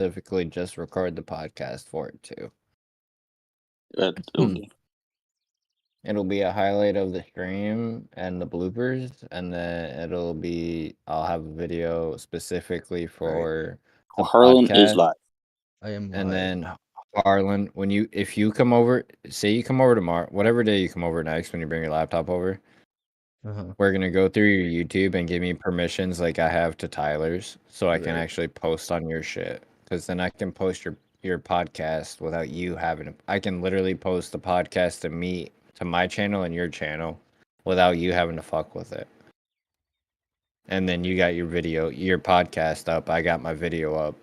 specifically just record the podcast for it too. Okay. It'll be a highlight of the stream and the bloopers, and then I'll have a video specifically for the Harlan is podcast. live. I am And live. then Harlan, if you come over, say you come over tomorrow, whatever day you come over next, when you bring your laptop over, we're gonna go through your YouTube and give me permissions like I have to Tyler's, so I can Right. actually post on your shit. Because then I can post your podcast without you having to. I can literally post the podcast to my channel and your channel without you having to fuck with it. And then you got your podcast up. I got my video up,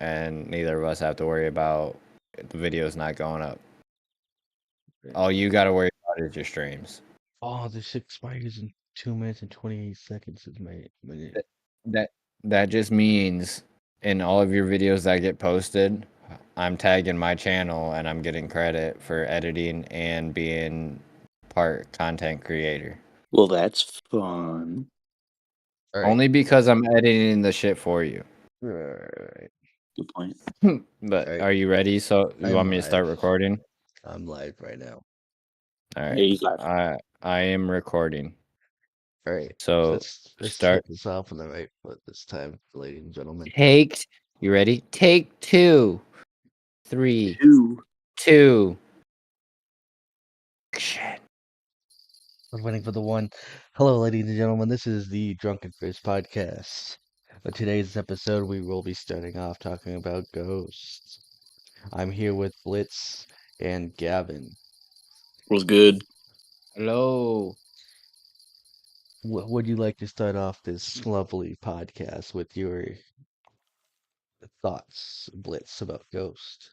and neither of us have to worry about the video's not going up. All you got to worry about is your streams. Oh, this expires in 2 minutes and 28 seconds. Is my minute. That just means in all of your videos that get posted, I'm tagging my channel and I'm getting credit for editing and being part content creator. Well, that's fun. Right. Only because I'm editing the shit for you. Right. Good point. But Right. are you ready? So you I'm want me to start live. recording? I'm live right now. All Yeah, right. he's live. I am recording. All right. So let's start. start this off on the right foot this time, ladies and gentlemen. You ready? Take 2, 3, 2. Shit. We're waiting for the one. Hello, ladies and gentlemen. This is the Drunken Fish podcast. For today's episode, we will be starting off talking about ghosts. I'm here with Blitz and Gavin. Was good. Hello. Would you like to start off this lovely podcast with your thoughts, Blitz, about ghosts?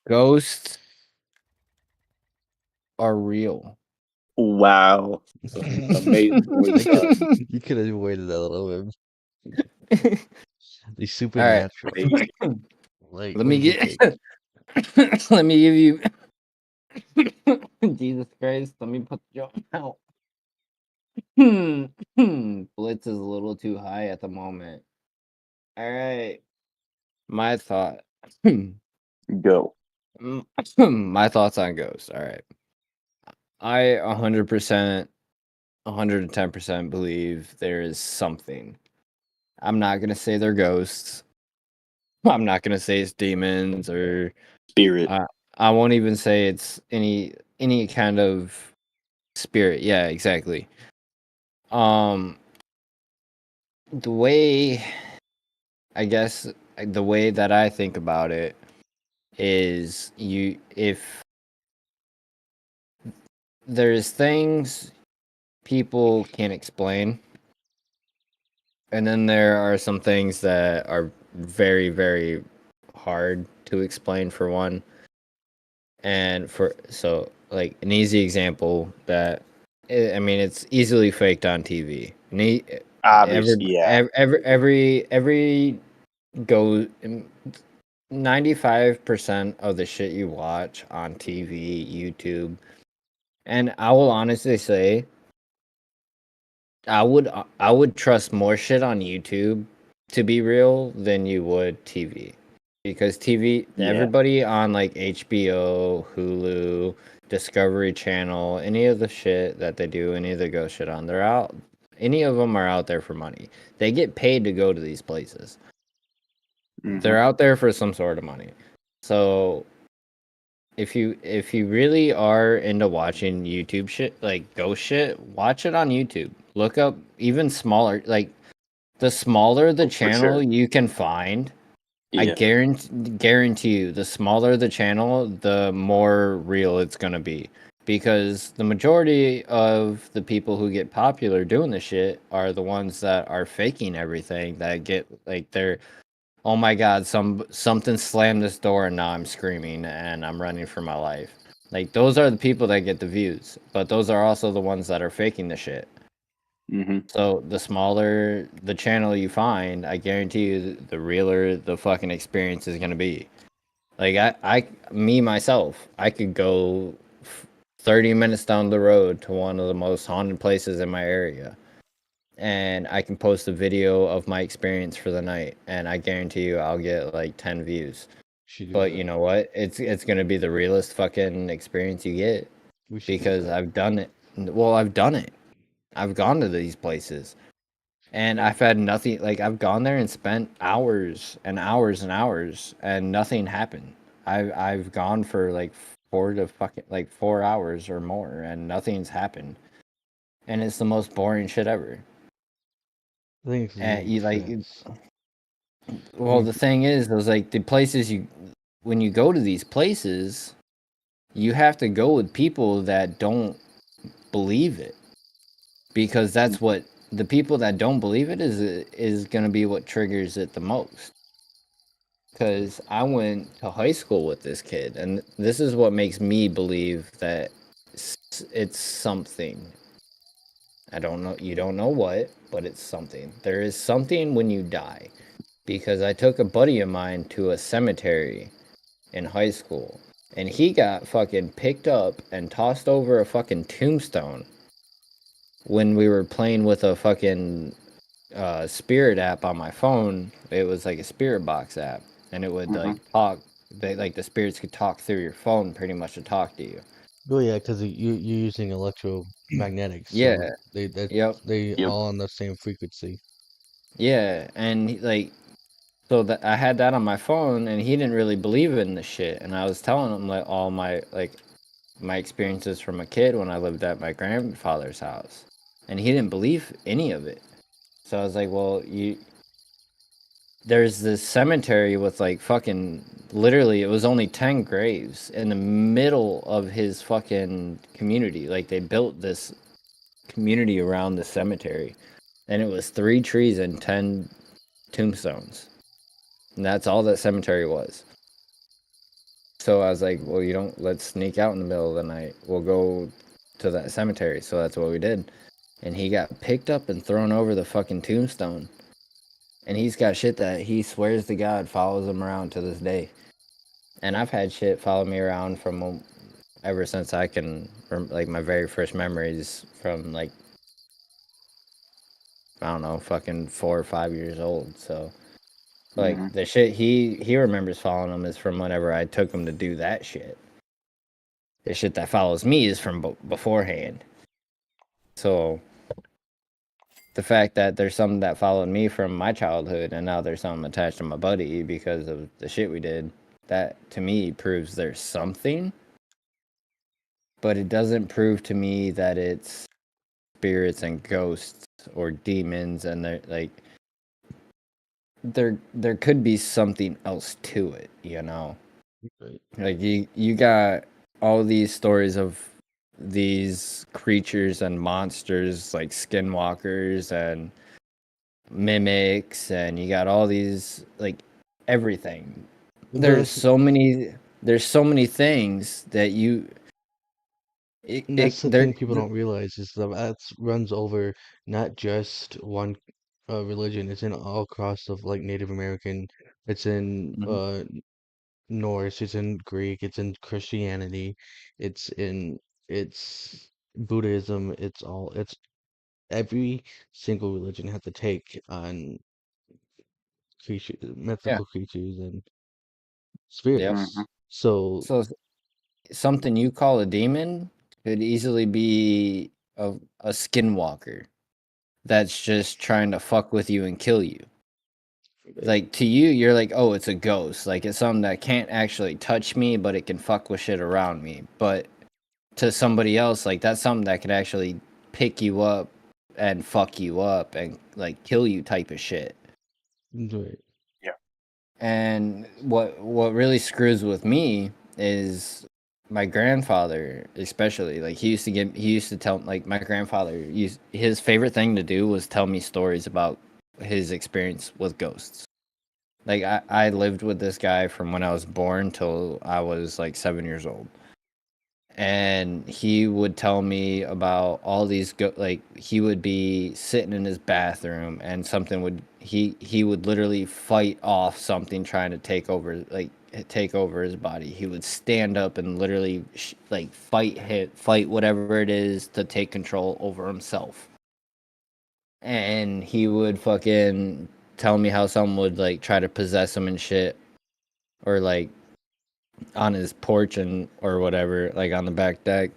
Ghosts are real. Wow. Amazing. You could have waited a little bit. The supernatural. Like, let me give you Jesus Christ, let me put the joke out. Blitz is a little too high at the moment. All right. My thought. Go. My thoughts on ghosts. All right. I 100%, 110% believe there is something. I'm not going to say they're ghosts. I'm not going to say it's demons or spirit. I won't even say it's any kind of spirit. Yeah, exactly. The way that I think about it is if there's things people can't explain, and then there are some things that are very, very hard to explain for one. And like an easy example that, I mean, it's easily faked on TV. Obviously, yeah. Every go 95% of the shit you watch on TV, YouTube, and I will honestly say, I would trust more shit on YouTube to be real than you would TV. Because TV, everybody on like HBO, Hulu, Discovery Channel, any of the shit that they do, any of the ghost shit on, any of them are out there for money. They get paid to go to these places. Mm-hmm. They're out there for some sort of money. So if you really are into watching YouTube shit, like ghost shit, watch it on YouTube. Look up even smaller, like the smaller the channel you can find. I guarantee you, the smaller the channel, the more real it's going to be. Because the majority of the people who get popular doing this shit are the ones that are faking everything, that get, like, they're, oh my god, something slammed this door and now I'm screaming and I'm running for my life. Like, those are the people that get the views. But those are also the ones that are faking the shit. Mm-hmm. So the smaller the channel you find, I guarantee you, the realer the fucking experience is gonna be. Like myself, I could go 30 minutes down the road to one of the most haunted places in my area, and I can post a video of my experience for the night, and I guarantee you I'll get like 10 views. But you know what? It's gonna be the realest fucking experience you get because I've done it. Well, I've done it. I've gone to these places, and I've had nothing. Like I've gone there and spent hours and hours and hours, and nothing happened. I've gone for like 4 hours or more, and nothing's happened, and it's the most boring shit ever. And you like, well, the thing is, those like the places when you go to these places, you have to go with people that don't believe it, because that's what the people that don't believe it is going to be what triggers it the most. Because I went to high school with this kid, and this is what makes me believe that it's something. I don't know. You don't know what, but it's something. There is something when you die. Because I took a buddy of mine to a cemetery in high school, and he got fucking picked up and tossed over a fucking tombstone when we were playing with a fucking spirit app on my phone. It was like a spirit box app, and it would like talk. Like the spirits could talk through your phone pretty much to talk to you. Oh yeah, because you're using electromagnetics. Yeah. So they all on the same frequency. Yeah, and like, so that I had that on my phone, and he didn't really believe in the shit. And I was telling him like all my experiences from a kid when I lived at my grandfather's house, and he didn't believe any of it. So I was like, well, there's this cemetery with like fucking literally it was only 10 graves in the middle of his fucking community. Like they built this community around the cemetery, and it was 3 trees and 10 tombstones, and that's all that cemetery was. So I was like, well, let's sneak out in the middle of the night, we'll go to that cemetery. So that's what we did, and he got picked up and thrown over the fucking tombstone. And he's got shit that he swears to God follows him around to this day. And I've had shit follow me around from ever since I can, like my very first memories from like, I don't know, fucking 4 or 5 years old. So like the shit he remembers following him is from whenever I took him to do that shit. The shit that follows me is from beforehand. So the fact that there's something that followed me from my childhood, and now there's something attached to my buddy because of the shit we did, that to me proves there's something. But it doesn't prove to me that it's spirits and ghosts or demons, and they're like there could be something else to it, you know. Right. Like you got all these stories of these creatures and monsters like skinwalkers and mimics, and you got all these like everything. There's so many things that that's the thing people don't realize is that runs over not just one religion. It's in all across of like Native American. It's in Norse. It's in Greek. It's in Christianity. It's Buddhism. It's every single religion has to take on mythical creatures and spirits. So something you call a demon could easily be a skinwalker that's just trying to fuck with you and kill you. Like to you, you're like, oh, it's a ghost. Like it's something that can't actually touch me, but it can fuck with shit around me. But to somebody else, like that's something that could actually pick you up and fuck you up and like kill you type of shit. Right. Yeah. And what really screws with me is my grandfather, especially. Like he used to tell, like my grandfather his favorite thing to do was tell me stories about his experience with ghosts. Like I lived with this guy from when I was born till I was like 7 years old. And he would tell me about all these like he would be sitting in his bathroom and something would he would literally fight off something trying to take over his body. He would stand up and literally like fight whatever it is to take control over himself. and he would fucking tell me how someone would like try to possess him and shit, or like on his porch and or whatever, like on the back deck,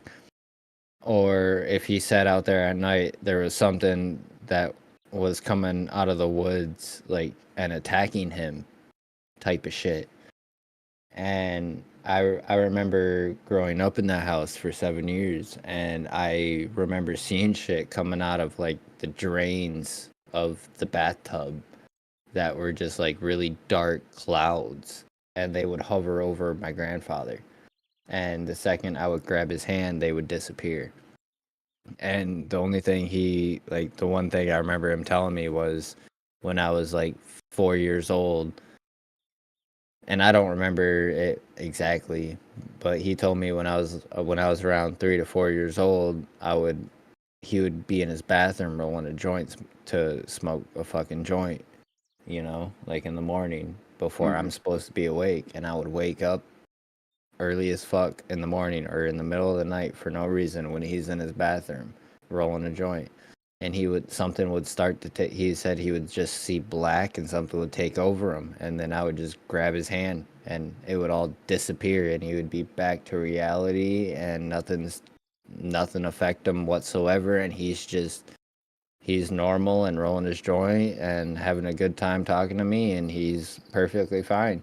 or if he sat out there at night, there was something that was coming out of the woods, like, and attacking him, type of shit. And I remember growing up in that house for 7 years, and I remember seeing shit coming out of like the drains of the bathtub that were just like really dark clouds, and they would hover over my grandfather. And the second I would grab his hand, they would disappear. And the only thing the one thing I remember him telling me was when I was like 4 years old, and I don't remember it exactly, but he told me when I was around 3 to 4 years old, he would be in his bathroom rolling a joint to smoke a fucking joint, like in the morning before I'm supposed to be awake, and I would wake up early as fuck in the morning or in the middle of the night for no reason when he's in his bathroom rolling a joint. And something would start to take, he said he would just see black and something would take over him. And then I would just grab his hand and it would all disappear and he would be back to reality and nothing affect him whatsoever. And he's normal and rolling his joint and having a good time talking to me and he's perfectly fine.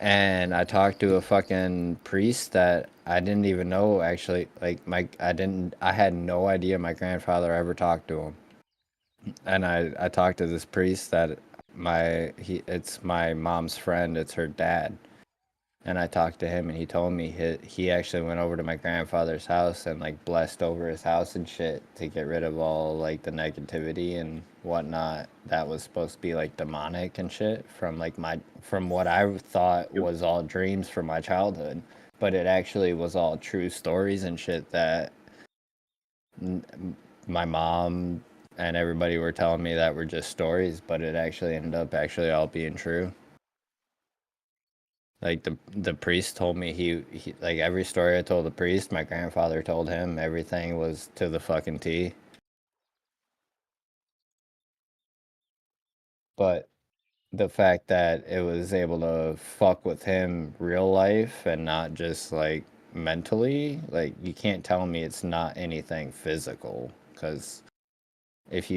And I talked to a fucking priest that I didn't even know actually. Like I had no idea my grandfather ever talked to him. And I talked to this priest that it's my mom's friend. It's her dad. And I talked to him and he told me he actually went over to my grandfather's house and like blessed over his house and shit to get rid of all like the negativity and whatnot that was supposed to be like demonic and shit from what I thought was all dreams from my childhood, but it actually was all true stories and shit that my mom and everybody were telling me that were just stories, but it actually ended up all being true. Like the priest told me he like every story I told the priest, my grandfather told him everything was to the fucking T. But the fact that it was able to fuck with him real life and not just like mentally, like you can't tell me it's not anything physical, because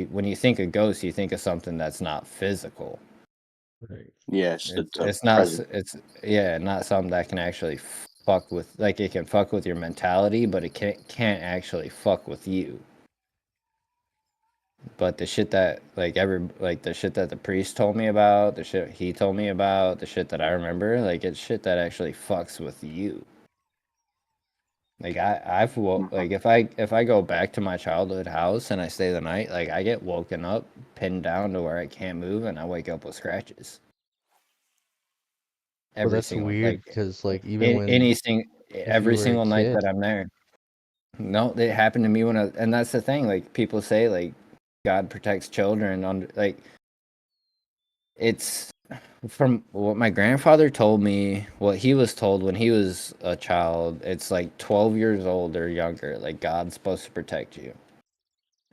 when you think of ghosts, you think of something that's not physical. Right. Yes, it's not not something that can actually fuck with, like it can fuck with your mentality, but it can't actually fuck with you. But the shit that the shit that the priest told me about, the shit he told me about, the shit that I remember, like it's shit that actually fucks with you. Like if I go back to my childhood house and I stay the night, like I get woken up, pinned down to where I can't move, and I wake up with scratches. Well, that's weird because like even when every single night that I'm there. No, it happened to me and that's the thing. Like people say, like God protects children. It's from what my grandfather told me. What he was told when he was a child. It's like 12 years old or younger. Like God's supposed to protect you.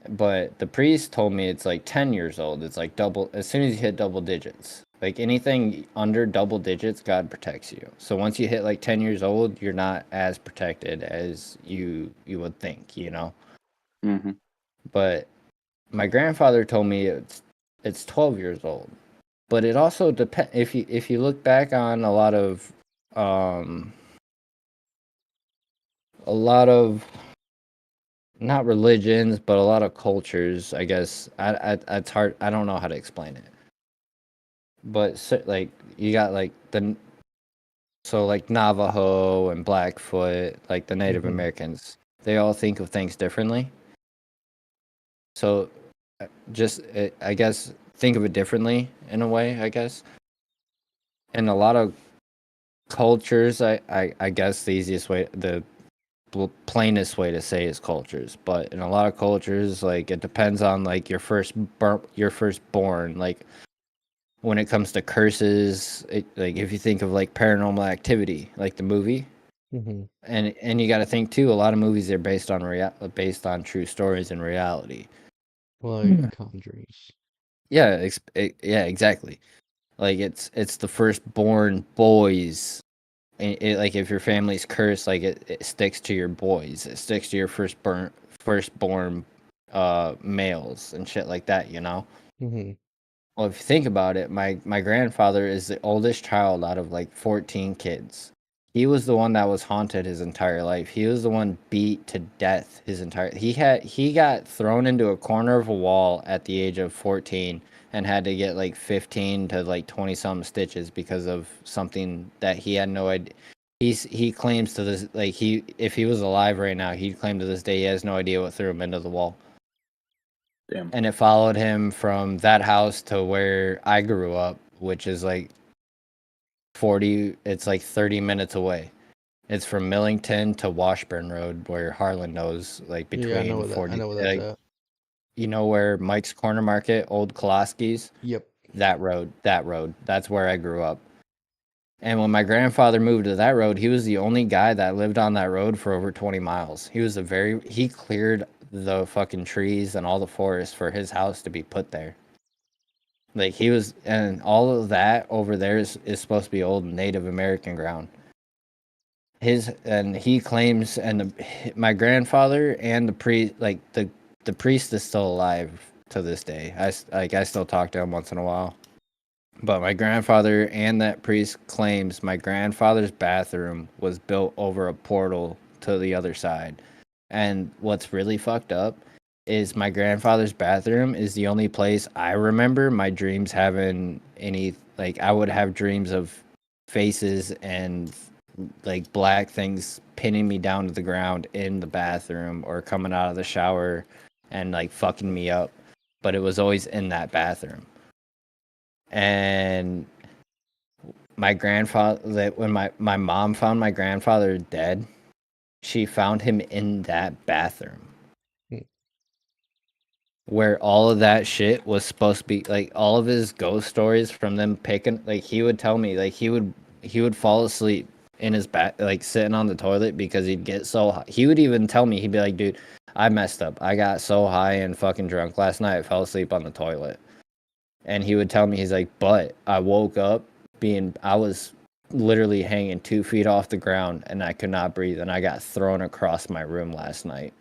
But the priest told me it's like 10 years old. It's like double. As soon as you hit double digits. Like anything under double digits, God protects you. So once you hit like 10 years old, you're not as protected as you would think, Mm-hmm. But my grandfather told me it's 12 years old. But it also depends if you look back on a lot of not religions, but a lot of cultures, I guess. It's hard. I don't know how to explain it. But like you got like like Navajo and Blackfoot, like the Native Americans, they all think of things differently. So I guess think of it differently in a way, I guess. And a lot of cultures, I guess the plainest way to say is cultures, but in a lot of cultures, like it depends on like your firstborn, like when it comes to curses, like if you think of like Paranormal Activity, like the movie, and you got to think too, a lot of movies are based on true stories in reality. Like Conjurings. Yeah, yeah, exactly. Like it's the firstborn boys. Like if your family's cursed, like it sticks to your boys. It sticks to your firstborn males and shit like that, you know? Mm-hmm. Well, if you think about it, my grandfather is the oldest child out of like 14 kids. He was the one that was haunted his entire life. He was the one beat to death his entire. He got thrown into a corner of a wall at the age of 14 and had to get like 15 to like 20 some stitches because of something that he had no idea. He claims to this, like, he, if he was alive right now, he'd claim to this day he has no idea what threw him into the wall. Damn. And it followed him from that house to where I grew up, which is like it's like 30 minutes away. It's from Millington to Washburn Road, where Harlan knows, like Yeah, I know between where that. I 40, know where that's like, at. you know where Mike's Corner Market, Old Koloski's, Yep. that road, that's where I grew up. And when my grandfather moved to that road, he was the only guy that lived on that road for over 20 miles. He cleared the fucking trees and all the forest for his house to be put there. Like he was, and all of that over there is supposed to be old Native American ground. He claims, and my grandfather and the priest, like the priest is still alive to this day. I still talk to him once in a while. But my grandfather and that priest claims my grandfather's bathroom was built over a portal to the other side. And what's really fucked up is my grandfather's bathroom is the only place I remember my dreams having any, like, I would have dreams of faces and like black things pinning me down to the ground in the bathroom or coming out of the shower and like fucking me up. But it was always in that bathroom. And my grandfather, that when my mom found my grandfather dead, she found him in that bathroom Hmm. where all of that shit was supposed to be, like, all of his ghost stories from them picking, like, he would tell me, like, he would fall asleep in his back, like sitting on the toilet, because he'd get so high. He would even tell me, he'd be like, dude, I messed up, I got so high and fucking drunk last night, I fell asleep on the toilet. And he would tell me, he's like, but I woke up I was literally hanging 2 feet off the ground and I could not breathe, and I got thrown across my room last night.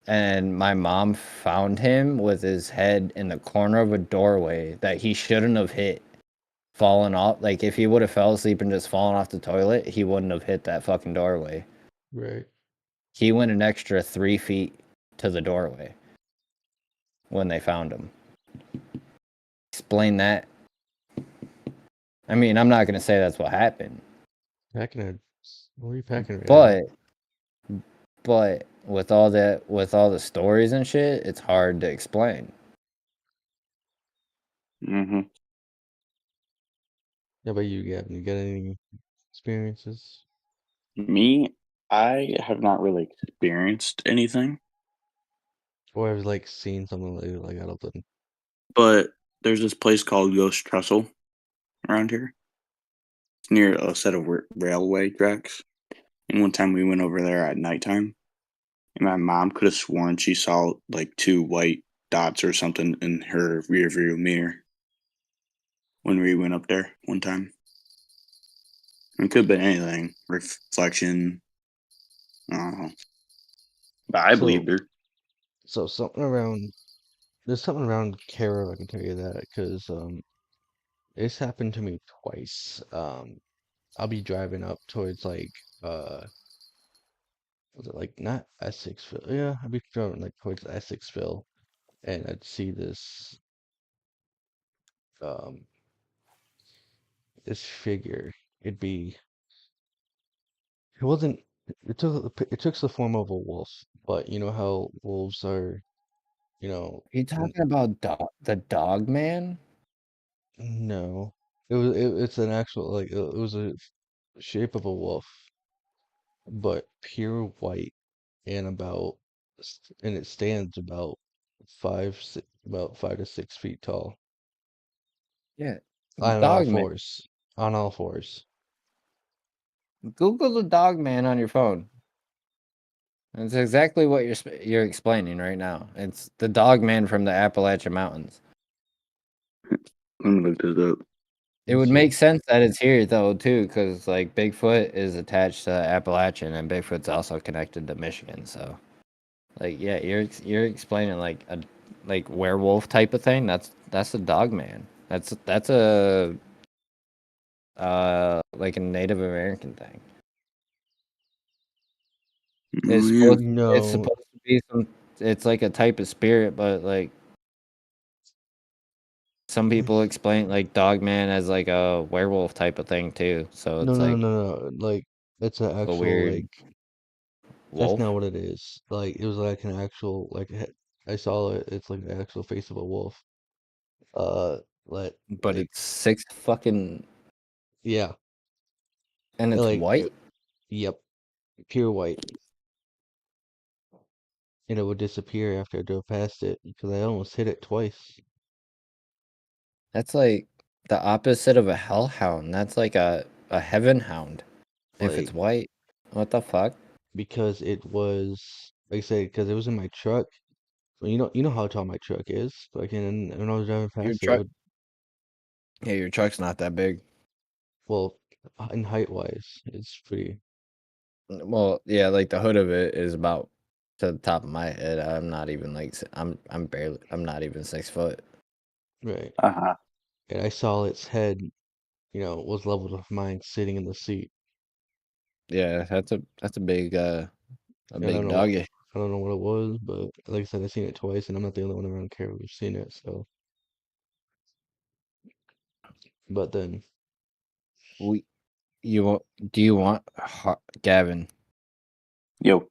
And my mom found him with his head in the corner of a doorway that he shouldn't have hit, fallen off. Like, if he would have fell asleep and just fallen off the toilet, he wouldn't have hit that fucking doorway. Right. He went an extra 3 feet to the doorway when they found him. Explain that. I mean, I'm not going to say that's what happened. Packing a. What are you packing right now? But with all the stories and shit, it's hard to explain. Mm-hmm. How about you, Gavin? You got any experiences? Me, I have not really experienced anything, Or have like seen something like out of the. but there's this place called Ghost Trestle around here. It's near a set of railway tracks. And one time we went over there at nighttime, and my mom could have sworn she saw like two white dots or something in her rear view mirror when we went up there one time. It could have been anything, reflection. I don't know. But I So believed her. so something around. There's something around Cairo. I can tell you that because it's happened to me twice. I'll be driving up towards like was it like not Essexville? Yeah, I'd be driving like towards Essexville, and I'd see um this figure. It'd be it wasn't it took the form of a wolf, but you know how wolves are, you know, Are you n- talking about the dog man? no. It's an actual like it was a shape of a wolf, but pure white and and it stands about about 5 to 6 feet tall Yeah, on all dog man. fours. On all fours. Google the dog man on your phone. It's exactly what you're explaining right now. It's the Dogman from the Appalachian Mountains. Let me look this up. It would So- make sense that it's here though too, because like Bigfoot is attached to Appalachian, and Bigfoot's also connected to Michigan. So, like, yeah, you're explaining like a like werewolf type of thing. That's a Dogman. That's a like a Native American thing. Oh, It's yeah. supposed it's No, supposed to be some. It's like a type of spirit, but like some people explain like Dogman as like a werewolf type of thing too. So no, it's no, no, like no, no. Like it's an a actual weird like. That's wolf. not what it is. Like it was like an actual like I saw it. It's like the actual face of a wolf. Like But it's six fucking yeah, and it's like white. yep, pure white, and it would disappear after I drove past it because I almost hit it twice. That's like the opposite of a hellhound. That's like a heaven hound. If it's Like white, what the fuck? because it was like I said because it was in my truck. Well, you know how tall my truck is. Like and when I was driving Your past it, it truck, would yeah, your truck's not that big. well in height wise, it's pretty Well, yeah, like the hood of it is about to the top of my head. I'm not even like I'm not even 6 foot. right. Uh-huh. And I saw its head, was leveled with mine sitting in the seat. Yeah, that's a And I don't big know what doggy. I don't know what it was, but like I said, I've seen it twice, and I'm not the only one around here who's seen it. So, but then, We you want do you want Gavin? Yo.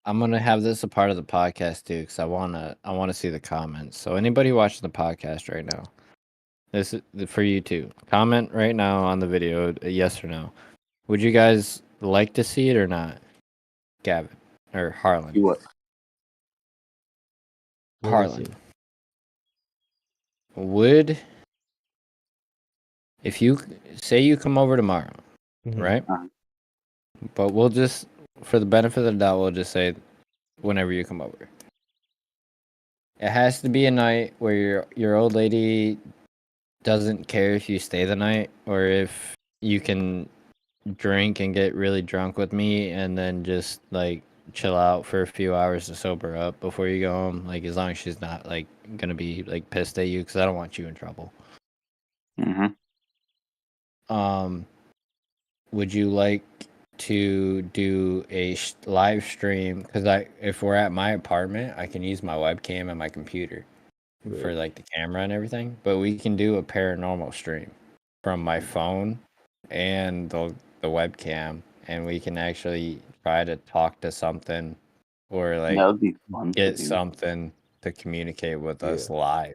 I'm gonna have this a part of the podcast too, because I wanna see the comments. So anybody watching the podcast right now, this is for you too. Comment right now on the video, yes or no. Would you guys like to see it or not, Gavin or Harlan? You what? what did I Harlan, see? would if you say you come over tomorrow, Mhm. right? Uh-huh. But we'll just, for the benefit of the doubt, we'll just say whenever you come over. It has to be a night where your old lady doesn't care if you stay the night or if you can drink and get really drunk with me and then just like chill out for a few hours to sober up before you go home. Like as long as she's not like gonna be like pissed at you, because I don't want you in trouble. Mm-hmm. Would you like to do a live stream? Because if we're at my apartment, I can use my webcam and my computer for Right. like the camera and everything. But we can do a paranormal stream from my phone and the webcam, and we can actually try to talk to something or like That would be fun to get do. something to communicate with us live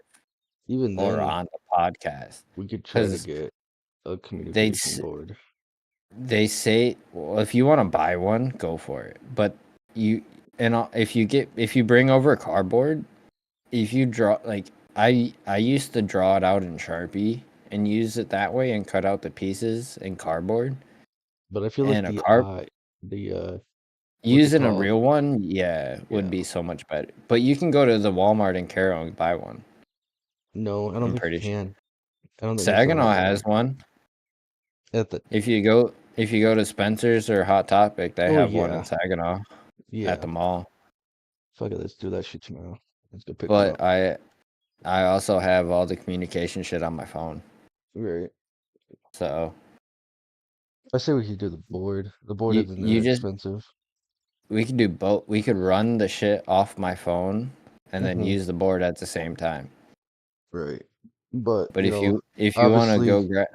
Even or then, on the podcast. we could try to 'Cause get a they'd communication s- board. they say, well, if you want to buy one, go for it. But you if you bring over a cardboard, if you draw like I used to draw it out in Sharpie and use it that way and cut out the pieces in cardboard But I feel like and the what's it using a called? real one, yeah, would Yeah. be so much better. But you can go to the Walmart in Carroll and buy one. No, I don't I'm think you pretty sure. can. I don't think they sell Saginaw that has there. one. At the If you go to Spencer's or Hot Topic, they Oh have one yeah, in Saginaw at yeah. the mall. Fuck it, let's do that shit tomorrow. Let's go pick one But up. I also have all the communication shit on my phone. Right. So I say we should do the board. The board you isn't you that just expensive. we could do both. We could run the shit off my phone and then Mhm. use the board at the same time. Right. But, But if you want to obviously,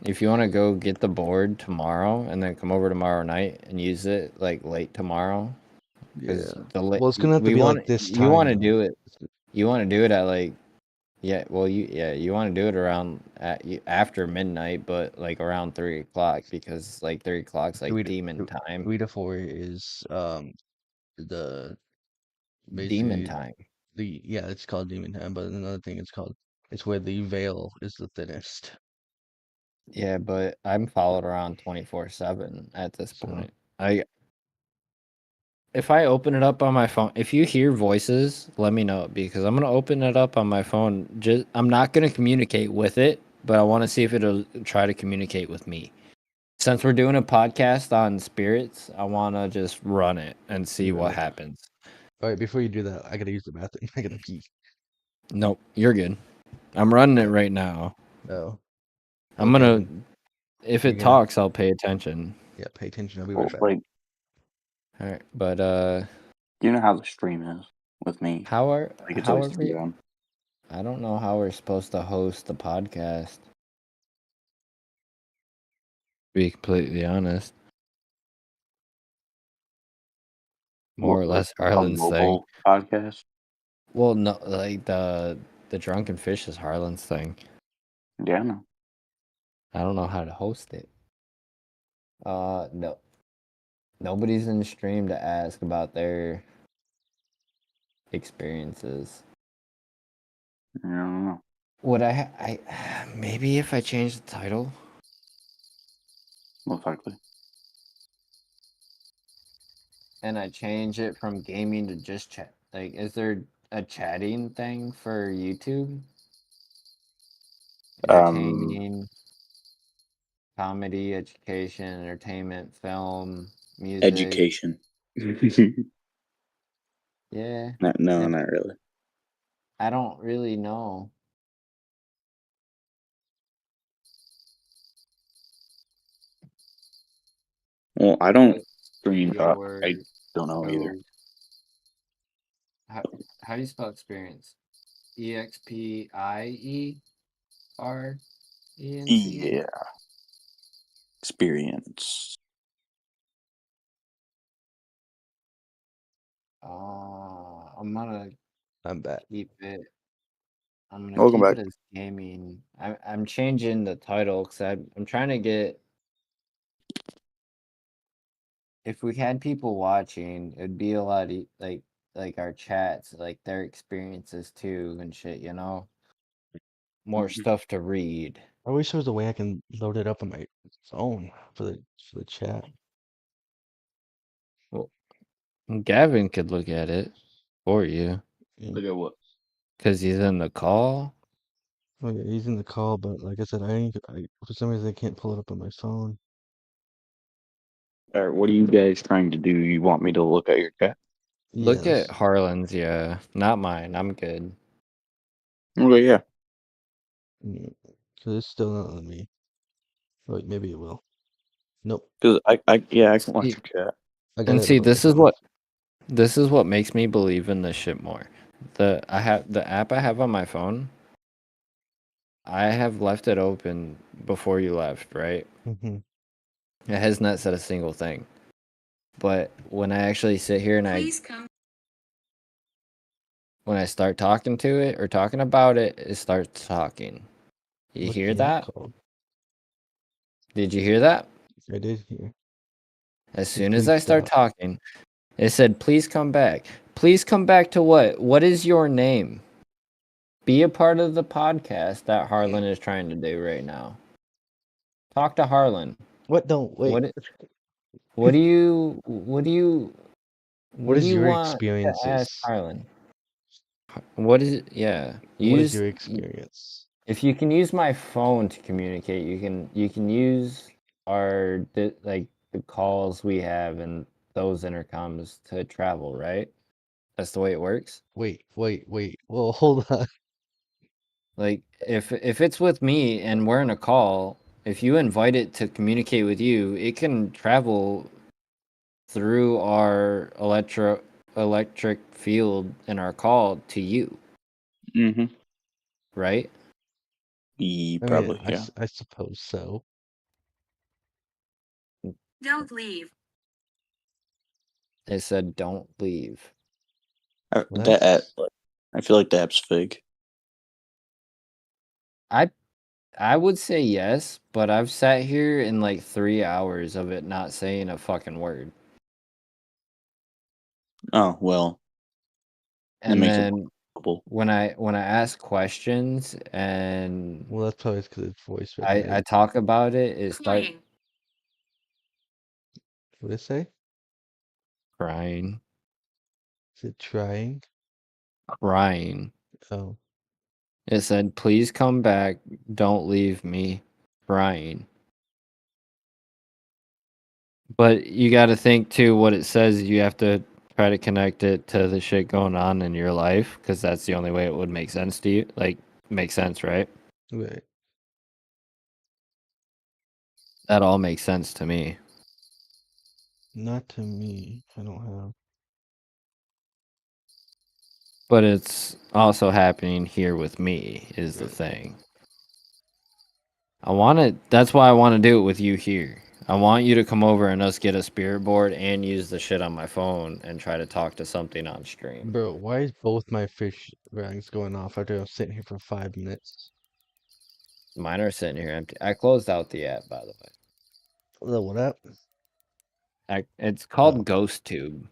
if you want to go get the board tomorrow and then come over tomorrow night and use it like late tomorrow, because yeah. Well, it's gonna have to we be want like this you want time to though. do it. You want to do it at like yeah, well you want to do it around after midnight, but like around 3 o'clock because like 3 o'clock's like Three to demon time. 4 is the Demon basically time. yeah, it's called demon time, but another thing it's where the veil is the thinnest. Yeah, but I'm followed around 24/7 at this So point. I if I open it up on my phone, if you hear voices, let me know because I'm gonna open it up on my phone. Just I'm not gonna communicate with it, but I want to see if it'll try to communicate with me. Since we're doing a podcast on spirits, I want to just run it and see what Right. happens. All right, before you do that, I gotta use the bathroom. I gotta pee. Nope, you're good. I'm running it right now. Oh, I'm okay, gonna. then If you're it gonna talks, I'll pay attention. pay attention. I'll be Well, right back. like, All right, but you know how the stream is with me. how are Like, it's how always are turned we? down. I don't know how we're supposed to host the podcast. To be completely honest, more or What, like less a Harlan's thing. mobile podcast? Well, no, like the drunken fish is Harlan's thing. Yeah, no. I don't know how to host it. No, nobody's in the stream to ask about their experiences. I don't know. Would I maybe if I change the title Most likely. and I change it from gaming to just chat? Like, is there a chatting thing for YouTube? Entertaining, comedy, education, entertainment, film, music. Education. Yeah. No, not really. I don't really know. Well, I don't What's stream, so your I don't know either. go- how do you spell experience? EXPIERENCE? Yeah. Experience. I'm gonna I'm back. keep it. I'm gonna Welcome keep back. it as gaming. I'm changing the title because I'm trying to get. If we had people watching, it'd be a lot like our chats, like their experiences too and shit. You know, more Mhm. stuff to read. I wish there was a way I can load it up on my phone for the chat. Well, Gavin could look at it for you Yeah. Look at what? because he's in the call. Oh yeah, he's in the call, but like I said, for some reason I can't pull it up on my phone. All right, what are you guys trying to do? You want me to look at your chat? Look Yes. at Harlan's, yeah, not mine. I'm good. Okay, yeah. Because it's still not letting me. Wait, maybe it will. Nope. Because I can watch See, your chat. I got and it see, up on my phone. this is what makes me believe in this shit more. The app I have on my phone. I have left it open before you left, right? Mm-hmm. It has not said a single thing. But when I actually sit here and when I start talking to it or talking about it, it starts talking. You What's hear the app that? called? Did you hear that? I did hear. As Said, soon as please I start stop. talking, it said, please come back. Please come back to what? What is your name? Be a part of the podcast that Harlan is trying to do right now. Talk to Harlan. What? Don't wait. What do you what do you What what do is you your want to ask experiences? Harlan? What is it? Yeah. What is Use your experience? if you can use my phone to communicate, you can use like the calls we have and those intercoms to travel, right? That's the way it works. Wait. Well, hold on. Like if it's with me and we're in a call, if you invite it to communicate with you, it can travel through our electric field in our call to you, Mm-hmm. right? I mean, Probably, yeah. I suppose so. Don't leave. It said don't leave. Well, That app, that's I feel like the app's fake. I would say yes, but I've sat here in like 3 hours of it not saying a fucking word. Oh well, that And makes it then possible. when I ask questions and well, that's probably because it's voice I recognition. talk about it, it starts Crying. What did it say? Crying. Is it trying? Crying. Oh, It said, please come back. Don't leave me. Crying. But you got to think too what it says. You have to try to connect it to the shit going on in your life because that's the only way it would make sense to you. Like, make sense, right? right. That all makes sense to me. Not to me. I don't have. But it's also happening here with me, is the Right. thing. That's why I want to do it with you here. I want you to come over and us get a spirit board and use the shit on my phone and try to talk to something on stream. Bro, why is both my fish rags going off after I'm sitting here for 5 minutes? Mine are sitting here empty. I closed out the app, by the way. What up? It's Oh, called GhostTube.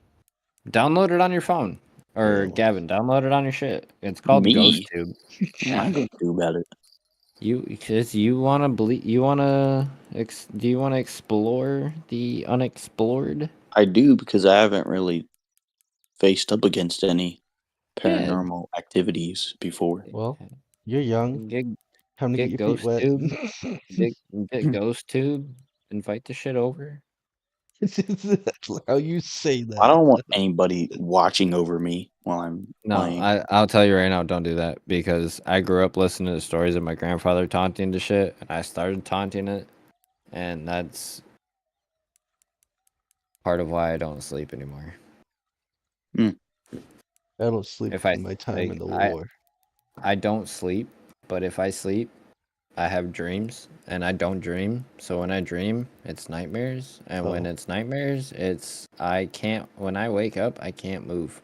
Download it on your phone. Or oh. Gavin, download it on your shit. It's called Me? GhostTube. I don't do about it. Because you want to believe, do you want to explore the unexplored? I do because I haven't really faced up against any Yeah. paranormal activities before. Well, you're young. Get Time to get get your feet wet. GhostTube. get GhostTube. Invite the shit over. That's how you say that. I don't want anybody watching over me while I'm No, playing. I'll tell you right now, don't do that because I grew up listening to stories of my grandfather taunting the shit, and I started taunting it, and that's part of why I don't sleep anymore. I don't sleep If I in my time in the like, war. I don't sleep, but if I sleep, I have dreams, and I don't dream. So when I dream, it's nightmares, and when Oh. it's nightmares, when I wake up, I can't move.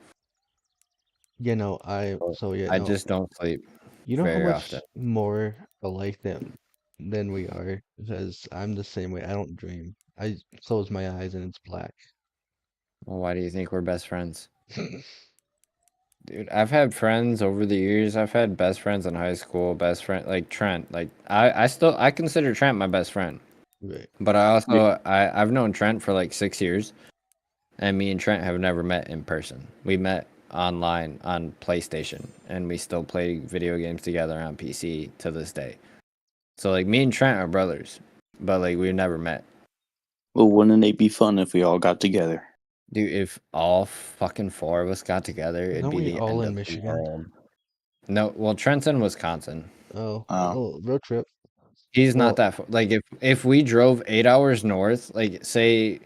You know, I no. just don't sleep You know how very much often. more alike than we are? Because I'm the same way. I don't dream. I close my eyes and it's black. Well, why do you think we're best friends? Dude, I've had friends over the years. I've had best friends in high school, best friend like Trent. Like I consider Trent my best friend. Right. But I've known Trent for like 6 years, and me and Trent have never met in person. We met online on PlayStation, and we still play video games together on PC to this day. So like me and Trent are brothers, but like we've never met. Well, wouldn't it be fun if we all got together? Dude, if all fucking four of us got together, it'd Aren't be we the all end in of the Michigan? world. No, well, Trent's in Wisconsin. Oh, Oh. well, road trip. He's Well, not that far. Like if we drove 8 hours north, like say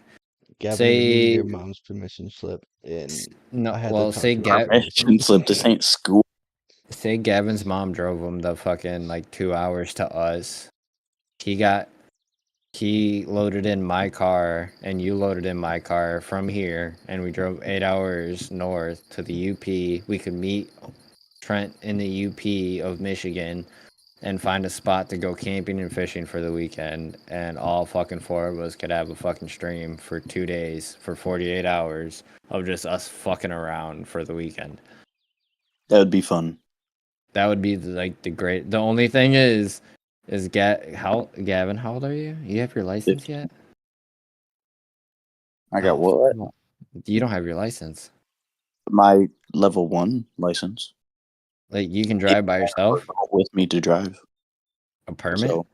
Gavin would need say your mom's permission slip, and no, I had well to talk say to her first. Permission slip. This ain't school. say Gavin's mom drove him the fucking like 2 hours to us. He loaded in my car and you loaded in my car from here, and we drove 8 hours north to the UP. We could meet Trent in the UP of Michigan and find a spot to go camping and fishing for the weekend, and all fucking four of us could have a fucking stream for 2 days for 48 hours of just us fucking around for the weekend. That would be fun. That would be the only thing is Gavin, how old are you? You have your license yet? I got Oh, what? fuck. You don't have your license. My level 1 license. Like you can drive by yourself? With me to drive. A permit? So,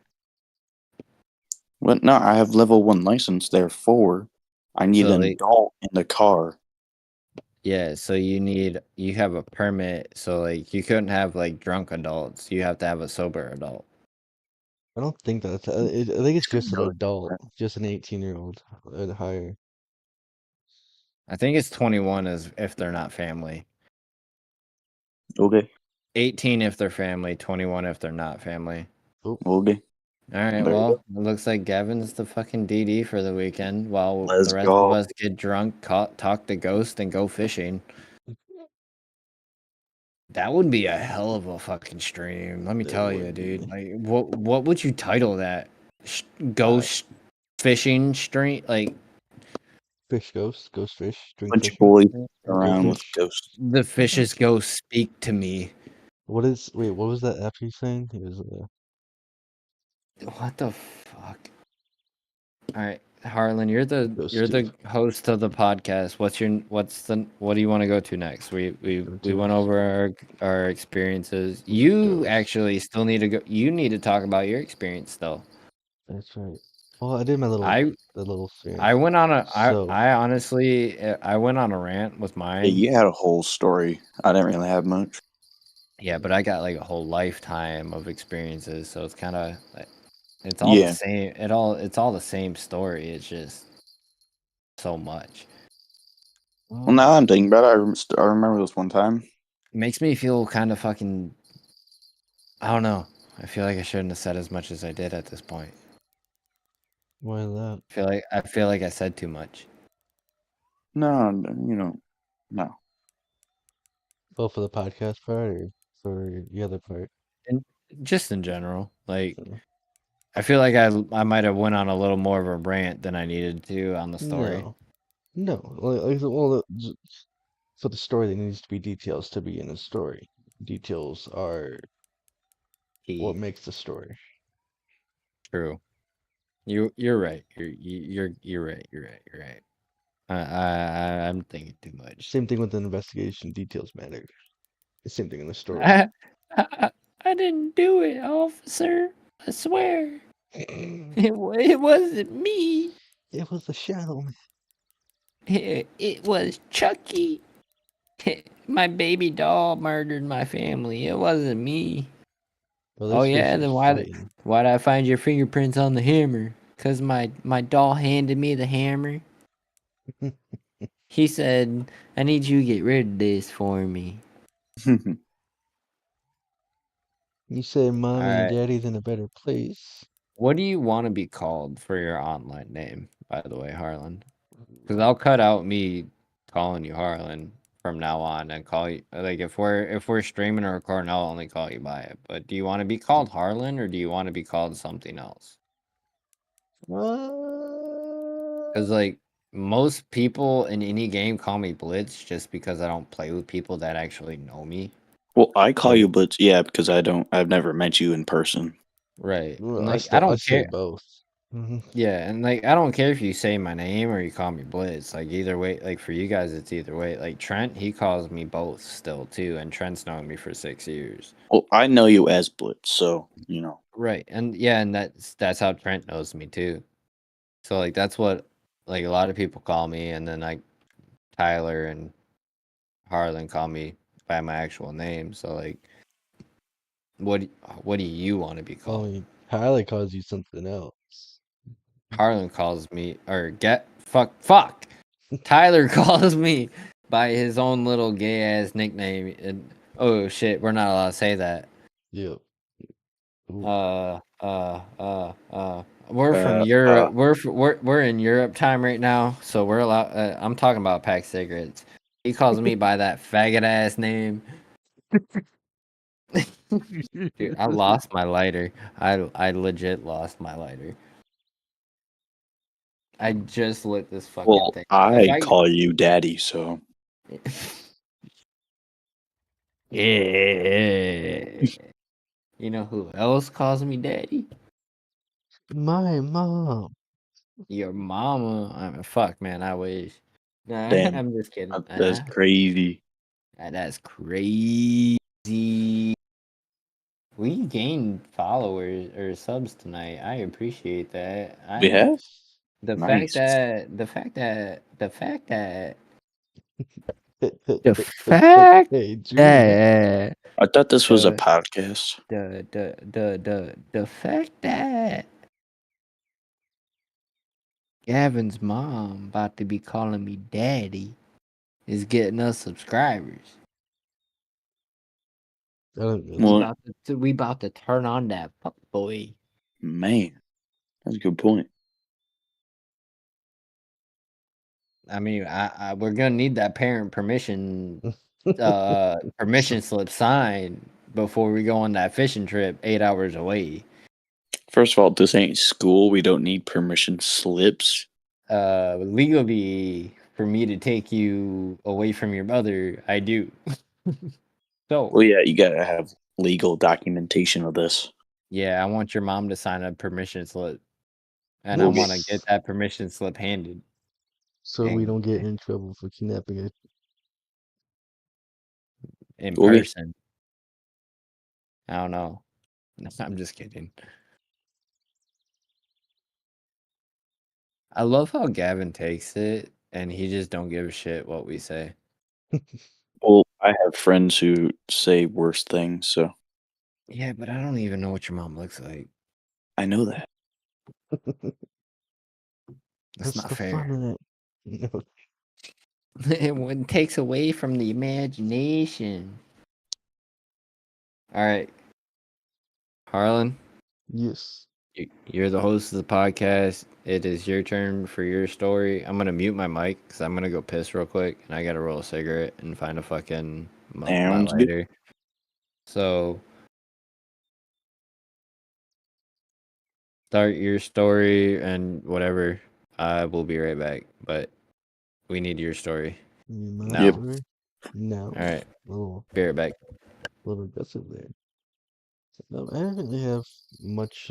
well, no, I have level 1 license. Therefore, I need So, an like, adult in the car. yeah, so you have a permit, so like you couldn't have like drunk adults. You have to have a sober adult. I don't think that's. I think it's just an Really? adult, just an 18-year-old and higher. I think it's 21 if they're not family. Okay. 18 if they're family, 21 if they're not family. Oh, Okay. All right, There you well, go. it looks like Gavin's the fucking DD for the weekend while Let's the rest go. of us get drunk, talk to Ghost, and go fishing. That would be a hell of a fucking stream. Let me It tell you, would dude. be. Like, what would you title that? Ghost fishing stream? Like Fish ghost fish, drink Bunch of fishing. boys Go around with fish. ghosts. the fishes go speak to me. Wait, what was that app he's saying? He was What the fuck? All right, Harlan, you're the Ghosted. host of the podcast. What do you want to go to next? We went over our experiences. You Ghost. actually still need to go. You need to talk about your experience though. That's right. Well, I did my I little thing. I went on a So I honestly I went on a rant with Yeah, mine. you had a whole story. I didn't really have much. Yeah, but I got like a whole lifetime of experiences, so it's kind of it's all the Yeah. same. It's all the same story. It's just so much. Well, now I'm thinking about it, I remember this one time. It makes me feel kind of fucking. I don't know. I feel like I shouldn't have said as much as I did at this point. why that? I feel like I said too much. No, no. Well, for the podcast part or for the other part? And just in general, like Mm. I feel like I might have went on a little more of a rant than I needed to on the story. No. For the story, there needs to be details to be in a story. Details are what makes the story. True. You're right. You're right. I'm thinking too much. Same thing with the investigation. Details matter. The same thing in the story. I didn't do it, officer. I swear. It wasn't me. It was the shadow man. It was Chucky. My baby doll murdered my family. It wasn't me. Well, Oh this yeah, was then fighting. why'd I find your fingerprints on the hammer? 'Cause my doll handed me the hammer. He said, "I need you to get rid of this for me." You say mommy and Alright. daddy's in a better place. What do you want to be called for your online name, by the way, Harlan? Because I'll cut out me calling you Harlan from now on and call you like if we're streaming or recording, I'll only call you by it. But do you want to be called Harlan or do you want to be called something else? Because like most people in any game call me Blitz just because I don't play with people that actually know me. Well, I call you Blitz, yeah, because I've never met you in person. Right. Well, And, I like I don't say care. both. Yeah, and like I don't care if you say my name or you call me Blitz. Like either way, like for you guys, it's either way. Like Trent, he calls me both still too, and Trent's known me for 6 years. Well, I know you as Blitz, so you know. Right, and yeah, and that's how Trent knows me too. So like that's what like a lot of people call me, and then like Tyler and Harlan call me by my actual name. So like, what do you want to be Well, I called? mean, Tyler calls you something else. Harlan calls me or fuck. Tyler calls me by his own little gay ass nickname. And, oh shit, we're not allowed to say that. Yep. We're from Europe. We're in Europe time right now, so we're allowed. I'm talking about pack cigarettes. He calls me by that faggot ass name. Dude, I lost my lighter. I legit lost my lighter. I just lit this fucking thing. I call you Daddy, so. Yeah. You know who else calls me Daddy? My mom. Your mama. I mean, fuck, man. I wish. Nah, Damn. I'm just kidding. That's crazy. That's crazy. We gained followers or subs tonight. I appreciate that. We have? The Nice. fact that Hey, Junior. that I thought this was a podcast. the fact that Gavin's mom about to be calling me daddy is getting us subscribers. Well, We about to turn on that fuck boy. man, that's a good point. I mean, we're gonna need that parent permission permission slip signed before we go on that fishing trip 8 hours away. First of all, this ain't school. We don't need permission slips. Legally, for me to take you away from your mother, I do. So, Well, yeah, you gotta have legal documentation of this. yeah, I want your mom to sign a permission slip. and I want to Nice. get that permission slip handed So we and don't get in trouble for kidnapping it. in We'll get person. I don't know. I'm just kidding. I love how Gavin takes it and he just don't give a shit what we say. Well, I have friends who say worse things, so Yeah, but I don't even know what your mom looks like. I know that. That's not the fair. fun in it. No. It takes away from the imagination. All right, Harlan, Yes. you're the host of the podcast. It is your turn for your story. I'm gonna mute my mic because I'm gonna go piss real quick, and I gotta roll a cigarette and find a fucking my Sounds good. lighter. So start your story and whatever. I will be right back, but we need your story. My Now. story? No. All right, Oh, be right back. a little aggressive there. No, I don't really have too much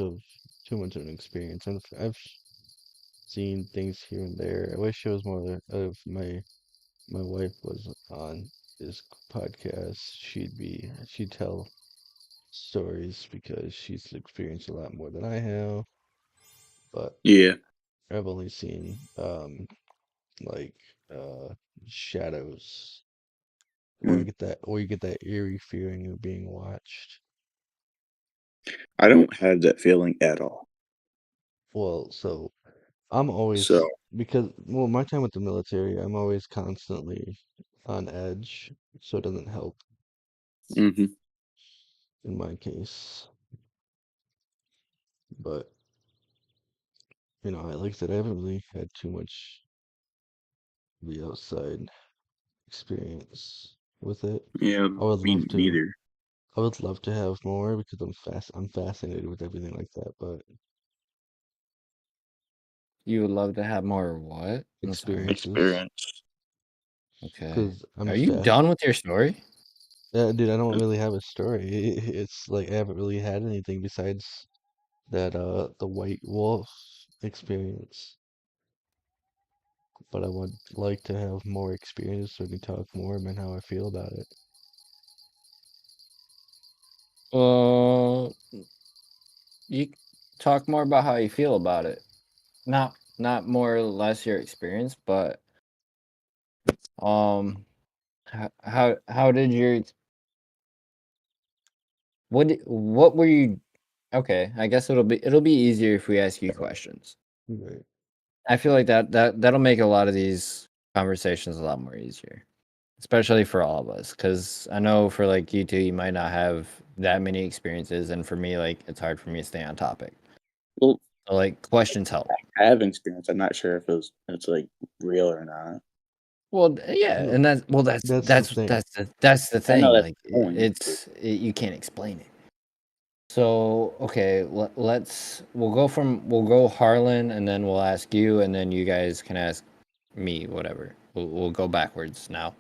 of an experience. I've seen things here and there. I wish it was more of my wife was on this podcast. She'd tell stories because she's experienced a lot more than I have. But yeah. I've only seen like shadows, or you get that eerie feeling of being watched. I don't have that feeling at all. Well, so I'm always So because well, my time with the military, I'm always constantly on edge, so it doesn't help mhm. in my case. But like I said, I haven't really had too much the outside experience with it. Yeah, I would me love to. neither. I would love to have more because I'm fascinated with everything like that. But You would love to have more what? I'm sorry. experiences, Experience. Okay. because Are you done with your story? Dude, I don't really have a story. It's like I haven't really had anything besides that the white wolf experience. But I would like to have more experience so we can talk more about how I feel about it. You talk more about how you feel about it. Not more or less your experience, but how did your what were you okay, I guess it'll be easier if we ask you questions. Right. I feel like that'll make a lot of these conversations a lot more easier. Especially for all of us, because I know for like you two, you might not have that many experiences, and for me, like it's hard for me to stay on topic. Well, So like questions help. I have experience. I'm not sure if it's like real or not. Well, yeah, No, and that's that's the thing. that's the I know thing. that's Like the point. you can't explain it. So okay, we'll go Harlan, and then we'll ask you, and then you guys can ask me whatever. We'll go backwards now.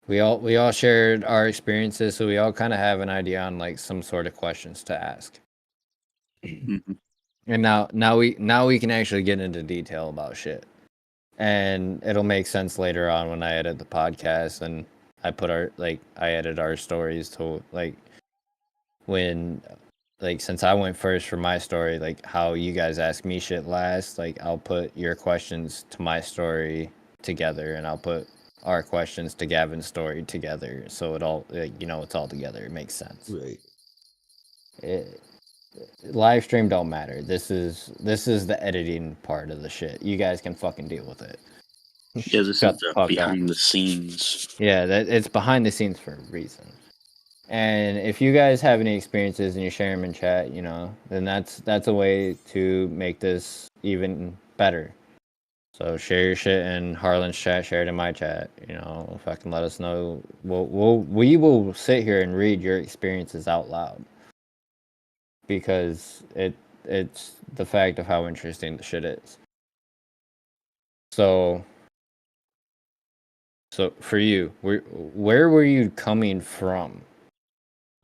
We all shared our experiences, so we all kind of have an idea on like some sort of questions to ask. Mhm. And now we can actually get into detail about shit. And it'll make sense later on when I edit the podcast and I edit our stories to like when since I went first for my story, like how you guys ask me shit last, like I'll put your questions to my story together and I'll put our questions to Gavin's story together, so it all it's all together. It makes sense. Right. Live stream don't matter. This is the editing part of the shit. You guys can fucking deal with it. Yeah, this Shut is the the fuck up. behind the scenes. Yeah, it's behind the scenes for a reason. And if you guys have any experiences and you share them in chat, then that's a way to make this even better. So share your shit in Harlan's chat, share it in my chat. Fucking let us know. We will sit here and read your experiences out loud because it's the fact of how interesting the shit is. So for you, where were you coming from?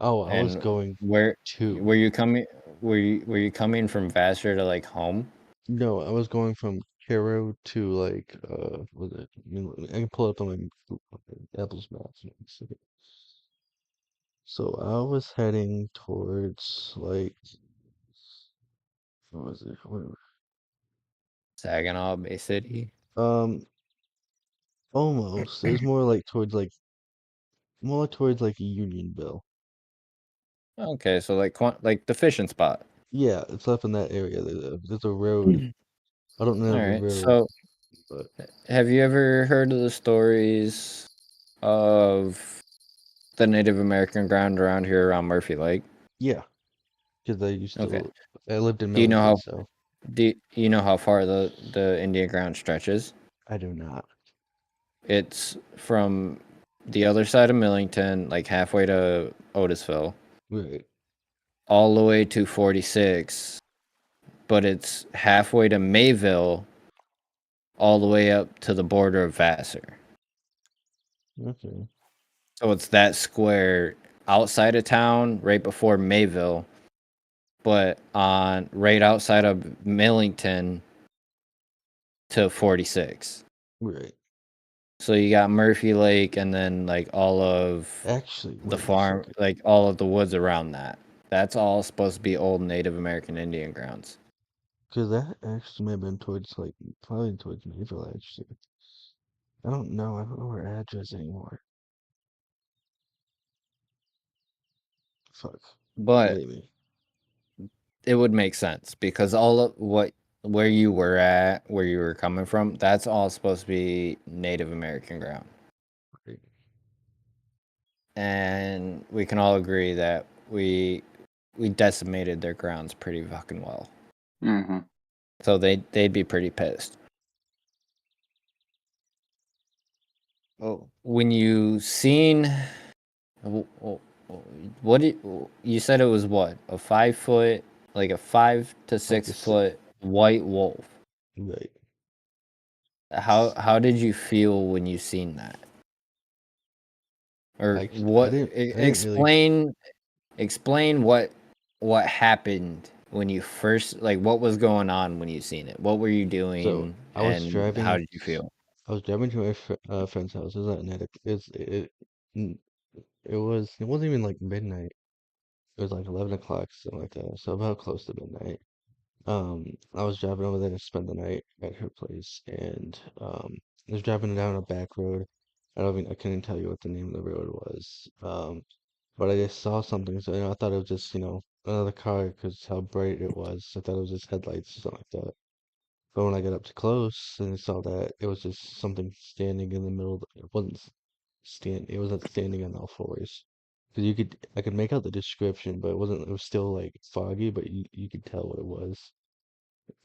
Oh, I was And going where to. were you coming? Were you coming from Vassar to like home? No, I was going from Cairo to like was it? I can pull it up on my Apple's Maps. Let me see. So I was heading towards like what was it? Saginaw Bay City. Almost. It was more towards like Unionville. Okay, so like the fishing spot. Yeah, it's up in that area. There's a road. I don't know All the right. road, So but have you ever heard of the stories of the Native American ground around here around Murphy Lake? yeah, because Okay. I lived in Do you know Millington, how so do you know how far the Indian ground stretches? I do not. It's from the other side of Millington, like halfway to Otisville, Right. all the way to 46, but it's halfway to Mayville, all the way up to the border of Vassar. Okay. So it's that square outside of town, right before Mayville, but on right outside of Millington to 46. Right. So you got Murphy Lake and then like all of Actually, the wait a farm, second. like all of the woods around that. That's all supposed to be old Native American Indian grounds. Because that actually may have been towards like probably towards Mayville actually. I don't know. I don't know her address anymore. Fuck. But Maybe. it would make sense because all of where you were at, where you were coming from, that's all supposed to be Native American ground. Right. And we can all agree that we decimated their grounds pretty fucking well. Mm-hmm. So they'd be pretty pissed. Oh, when you seen what did you said it was what a 5 foot, like a 5 to 6 foot white wolf. Right. How did you feel when you seen that? Or I didn't really. explain what happened when you first, like, what was going on when you seen it? What were you So doing I was and how driving. did you feel? I was driving to my friend's house. It was at night. N- it wasn't even like midnight. It was like 11 o'clock, something like that. So about close to midnight. I was driving over there to spend the night at her place, and I was driving down a back road. I couldn't tell you what the name of the road was. But I just saw something, so I thought it was just another car because how bright it was. I thought it was just headlights or something like that. But when I got up to close and I saw that it was just something standing in the middle. It wasn't it wasn't standing on all fours. Because I could make out the description, but it wasn't. It was still like foggy, but you could tell what it was.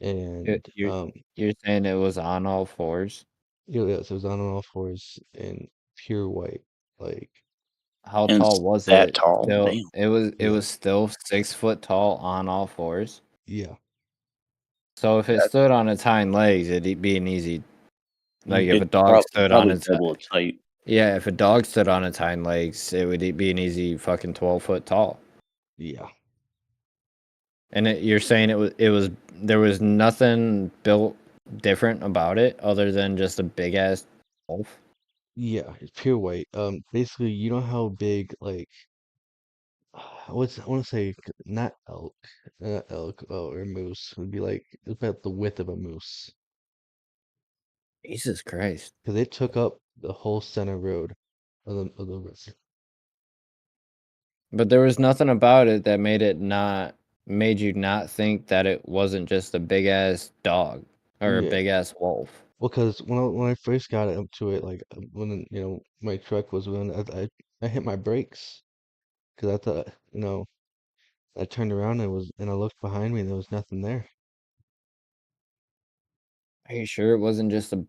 And You're saying it was on all fours? yes, it was on all fours in pure white. Like, How And tall it's was that it? tall. Still, Damn. it yeah, was still 6 foot tall on all fours. yeah, So if it That, stood on its hind legs, it'd be an easy, like if a it dog stood on probably its double its height. yeah, if a dog stood on its hind legs, it would be an easy fucking 12 foot tall. yeah. And you're saying it was there was nothing built different about it other than just a big ass wolf. Yeah, it's pure white. Basically, you know how big, like, I want to say not elk, or moose would be like about the width of a moose, Jesus Christ! because it took up the whole center road of the river. But there was nothing about it that made you not think that it wasn't just a big ass dog or a Yeah, big ass wolf. well, because when I first got up to it, like when my truck was when I hit my brakes because I thought I turned around and I looked behind me and there was nothing there. Are you sure it wasn't just a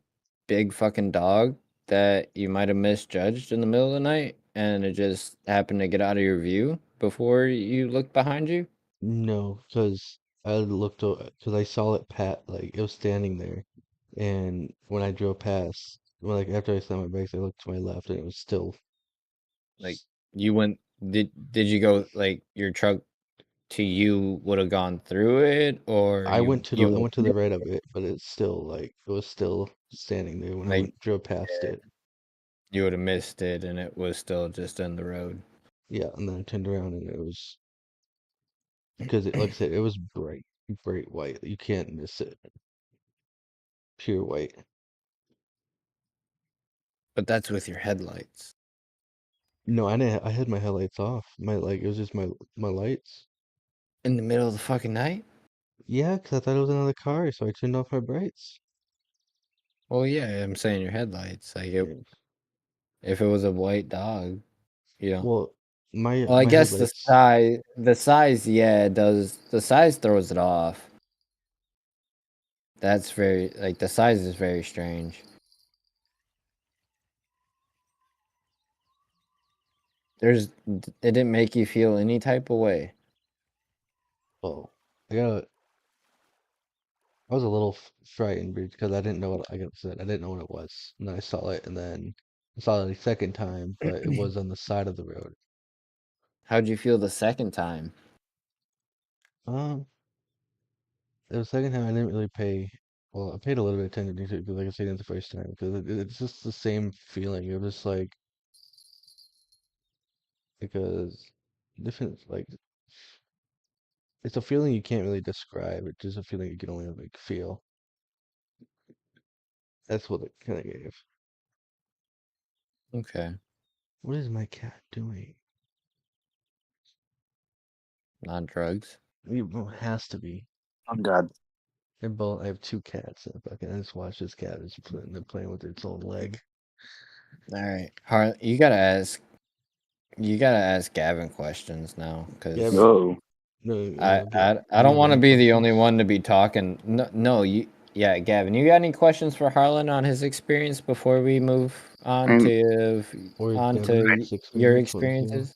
big fucking dog that you might have misjudged in the middle of the night and it just happened to get out of your view before you looked behind you? No, because I looked because I saw it like it was standing there, and when I drove past, well, like after I slammed my brakes, I looked to my left and it was still. Like you went did you go like your truck to you would have gone through it, or I went to the you I would went to the right of it, but it's still like it was still standing there when I like drove past it. you would have missed it, and it was still just in the road. Yeah, and then I turned around and it was because like I said, it was bright white. You can't miss it. Pure white. But that's with your headlights No, I didn't. I had my headlights off. It was just my lights. in the middle of the fucking night. Yeah, 'cause I thought it was another car, so I turned off my brights. Well, yeah, I'm saying your headlights. Like Yeah. if it was a white dog, you know. Well, my Well, I my guess headlights. the size, yeah, it does. The size throws it off. That's very like the size is very strange. It didn't make you feel any type of way. Well, I was a little frightened because I didn't know what like I said. I didn't know what it was, and then I saw it, and then I saw it a second time, but it was on the side of the road. How'd you feel the second time? Um, the second time I didn't really pay. Well, I paid a little bit of attention to it because, like I said, it's the first time because it's just the same feeling. It was just like because different like it's a feeling you can't really describe. It's just a feeling you can only like feel. That's what it kind of gave. Okay, What is my cat doing? not drugs. It has to be. Oh God. They're both. I have two cats. And I just watch this cat is playing with its own leg. All right, you gotta ask. You gotta ask Gavin questions now, because Gavin, Whoa. I don't want to be the only one to be talking. No, yeah, Gavin, you got any questions for Harlan on his experience before we move on And to Or is on Gavin to its your experience what you feel? experiences?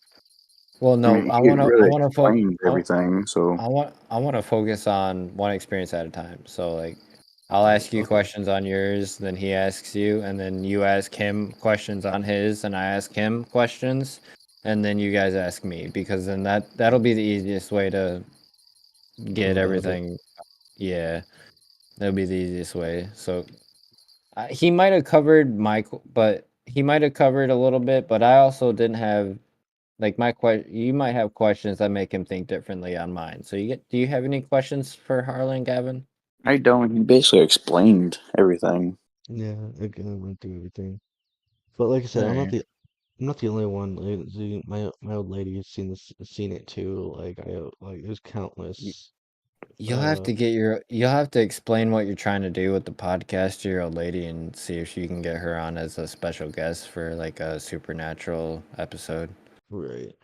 Well, I no, mean, he really explained I, everything. So I want to focus on one experience at a time. So like, I'll ask you Okay. questions on yours, then he asks you, and then you ask him questions on his, and I ask him questions, and then you guys ask me, because then that'll be the easiest way to Go get about it. everything. Yeah, that'll be the easiest way. So he might have covered but he might have covered a little bit, but I also didn't have like you might have questions that make him think differently on mine. So do you have any questions for Harlan, Gavin? I don't. He basically explained everything. Yeah, again, I went through everything. But like I said, Alright. I'm not the only one. Like, my old lady has seen it too. Like there's countless. Uh, You'll have to explain what you're trying to do with the podcast to your old lady and see if you can get her on as a special guest for like a supernatural episode. right.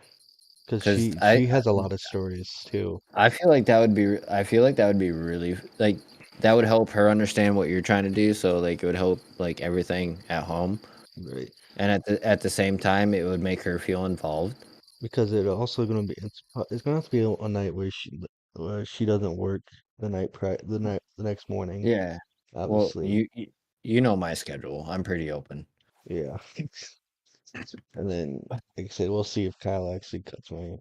Because Because she has a lot of stories too. I feel like I feel like that would be really like that would help her understand what you're trying to do. So like it would help like everything at home, Right. and at the same time it would make her feel involved. Because it's gonna have to be a night where she doesn't work the next morning, Yeah. Well, obviously. you know my schedule. I'm pretty open. Yeah. And then like I said, we'll see if Kyle actually cuts my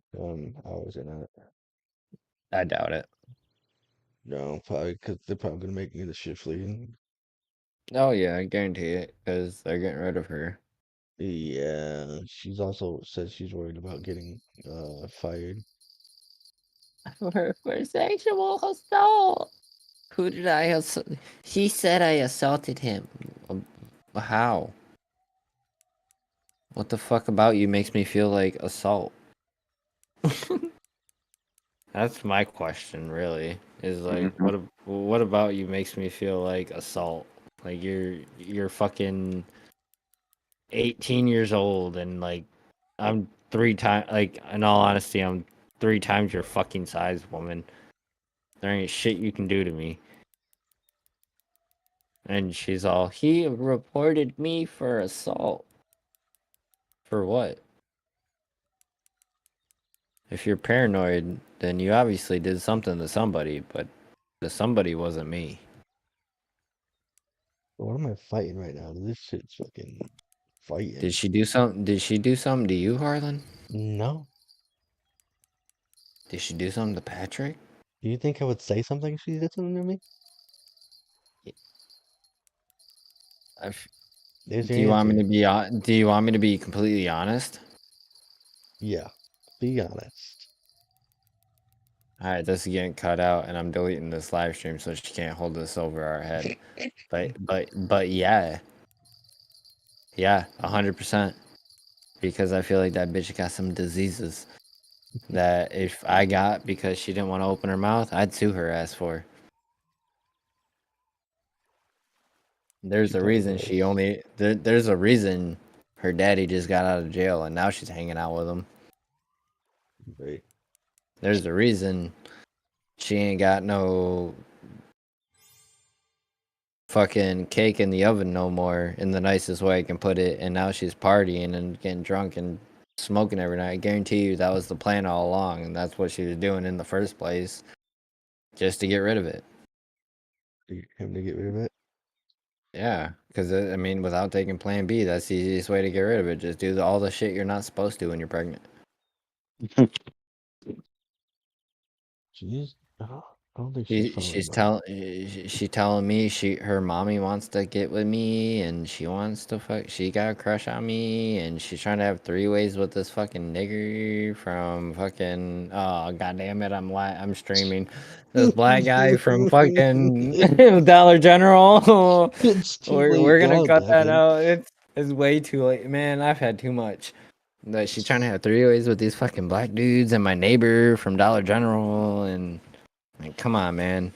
hours or not. I doubt it. No, probably because they're probably gonna make me the shift lead. Oh yeah, I guarantee it because they're getting rid of her. Yeah, she's also said she's worried about getting fired. For sexual assault. Who did I assault? He said I assaulted him. How? What the fuck about you makes me feel like assault? That's my question, really. Is like, Mhm. what about you makes me feel like assault? Like you're fucking 18 years old, and like I'm 3 times. Like in all honesty, I'm 3 times your fucking size, woman. There ain't shit you can do to me. And she's all, he reported me for assault. For what? If you're paranoid, then you obviously did something to somebody, but the somebody wasn't me. What am I fighting right now? This shit's fucking fighting. Did she do something? Did she do something to you, Harlan? No. Did she do something to Patrick? Do you think I would say something if she did something to me? There's Do your you want me answer. to be do you want me to be completely honest? Yeah. Be honest. All right, this is getting cut out, and I'm deleting this live stream so she can't hold this over our head. But yeah, 100%. Because I feel like that bitch got some diseases that if I got because she didn't want to open her mouth, I'd sue her ass for. There's She a probably reason does. there's a reason her daddy just got out of jail and now she's hanging out with him. Right. There's a reason she ain't got no fucking cake in the oven no more, in the nicest way I can put it, and now she's partying and getting drunk and smoking every night. I guarantee you that was the plan all along, and that's what she was doing in the first place, just to get rid of it. Him to get rid of it. Yeah, because I mean, without taking Plan B, that's the easiest way to get rid of it. Just do all the shit you're not supposed to when you're pregnant. She's. I don't think she's following She telling me her mommy wants to get with me and she wants to she got a crush on me and she's trying to have 3-ways with this fucking nigger from fucking, oh god damn it, I'm streaming this black guy from fucking Dollar General. It's too late We're gonna now, cut that Devin. out. It's way too late, man. I've had too much. That she's trying to have 3-ways with these fucking black dudes and my neighbor from Dollar General and. Like, come on, man.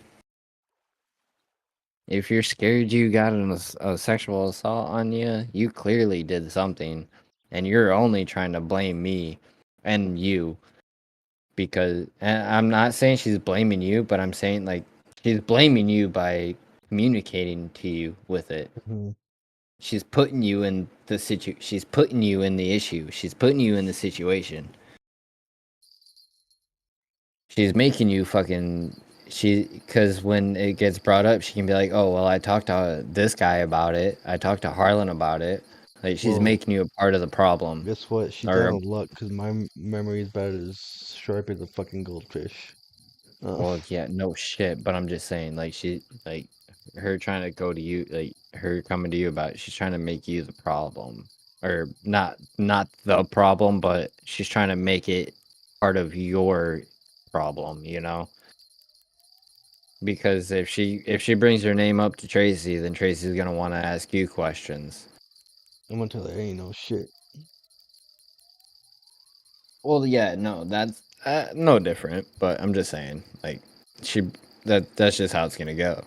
If you're scared you got a sexual assault on you, you clearly did something. And you're only trying to blame me and you. Because and I'm not saying she's blaming you, but I'm saying, like, she's blaming you by communicating to you with it. Mhm. She's putting you in the she's putting you in the issue. She's putting you in the situation. She's making you fucking because when it gets brought up, she can be like, "Oh, well, I talked to this guy about it. I talked to Harlan about it." Like she's Well, making you a part of the problem. guess what? She's Or, out of luck because my memory is about as sharp as a fucking goldfish. well, yeah, no shit. But I'm just saying, like her trying to go to you, like her coming to you about it, she's trying to make you the problem, or not the problem, but she's trying to make it part of your problem. You know. Because if she brings her name up to Tracy, then Tracy's gonna want to ask you questions. I'm gonna tell her ain't no shit. Well, yeah, no, that's no different. But I'm just saying, like, that's just how it's gonna go.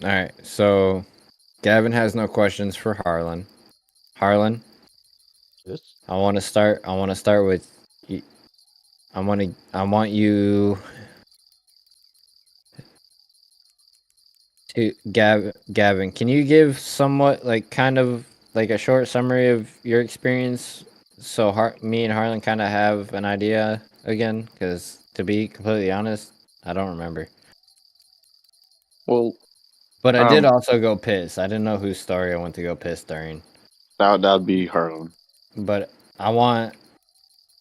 All right, so Gavin has no questions for Harlan. Harlan, Yes. I want to start. I want to start with. I want you to Gavin. Can you give somewhat like kind of like a short summary of your experience so me and Harlan kind of have an idea again? Because to be completely honest, I don't remember. Well, But I did also go piss. I didn't know whose story I went to go piss during. that'd be Harlan. But I want,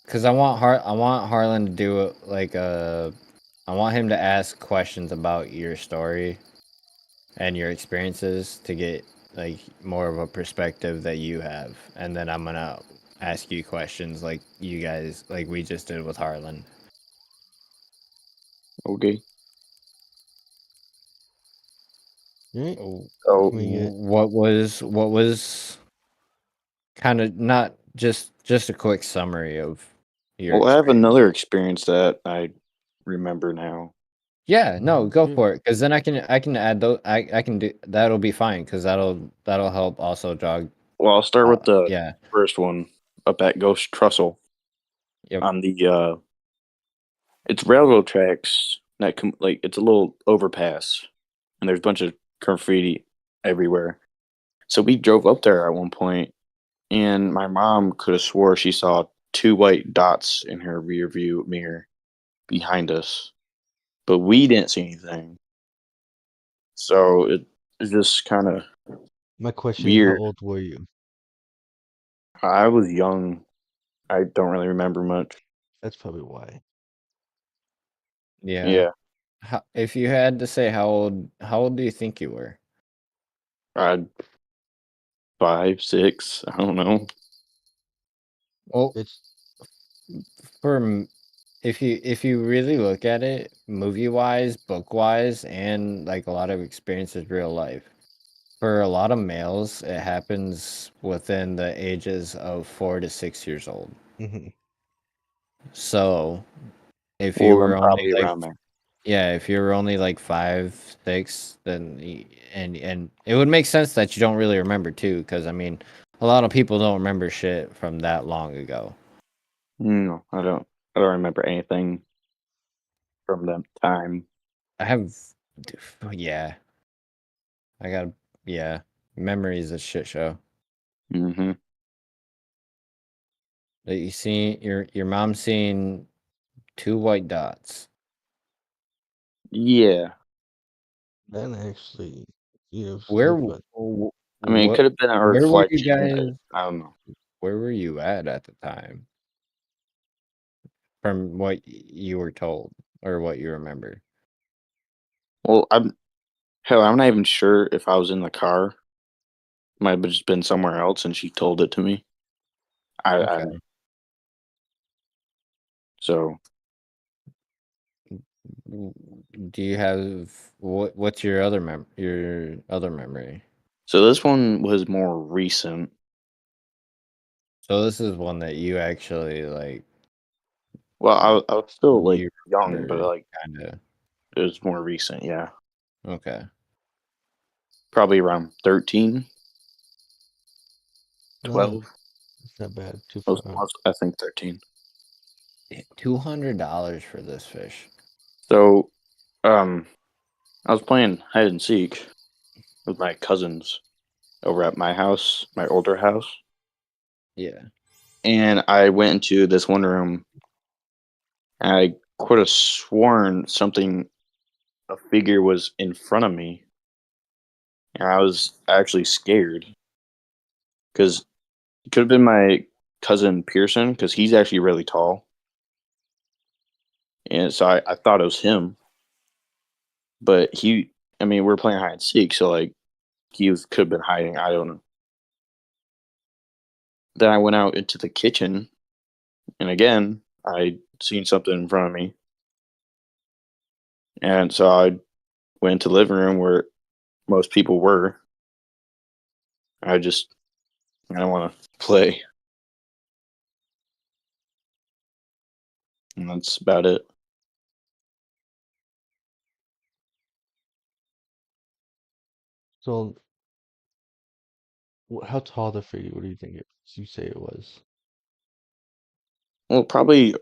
because I want Harlan to do it like I want him to ask questions about your story and your experiences to get like more of a perspective that you have, and then I'm gonna ask you questions like you guys, like we just did with Harlan. Okay. Right? So Can we get What was kind of not just a quick summary of your well, I have experience? another experience that I remember now. Yeah, no, go Yeah. for it, because then I can add those. I can do that'll be fine because that'll help also jog. Well, I'll start with the Yeah. first one up at Ghost Trussell Yep. on the it's railroad tracks that like it's a little overpass and there's a bunch of graffiti everywhere. So we drove up there at one point and my mom could have swore she saw two white dots in her rear view mirror behind us, but we didn't see anything. So it's just kind of My question is, how weird. old were you? I was young. I don't really remember much. That's probably why. Yeah. Yeah. If you had to say how old do you think you were? I'd 5, 6. I don't know. Well, It's if you really look at it, movie wise, book wise, and like a lot of experiences real life, for a lot of males, it happens within the ages of 4 to 6 years old. mhm. So if you Well, were I'm only probably like around there. yeah, if you were only like 5, 6, then and it would make sense that you don't really remember too, because I mean, a lot of people don't remember shit from that long ago. No, I don't. I don't remember anything from that time. I have, yeah, I got, yeah, memory is a shit show. Mm-hmm. That you see your mom seeing 2 white dots. Yeah. That actually, Where, sleep on. I mean, it what, could have been a where were you reflection. guys? I don't know. Where were you at the time? From what you were told or what you remember? Well, I'm not even sure if I was in the car. Might have just been somewhere else, and she told it to me. I Okay. so Do you have what's your other memory? so this one was more recent. So this is one that you actually like Well, I was still like you young, but remember like kind of. it was more recent. Yeah, Okay. probably around 13, No, 12. it's not bad. Too I, was, far. I was- I think 13. $200 for this fish. So, I was playing hide and seek with my cousins over at my house, my older house, Yeah. and I went into this one room. And I could have sworn a figure was in front of me, and I was actually scared because it could have been my cousin Pearson because he's actually really tall, and so I thought it was him. But I mean, we're playing hide and seek, so like could have been hiding. I don't know. Then I went out into the kitchen, and again, I seen something in front of me, and so I went to the living room where most people were. I don't want to play, and that's about it. So, how tall the figure? What do you think you say it was? Well, probably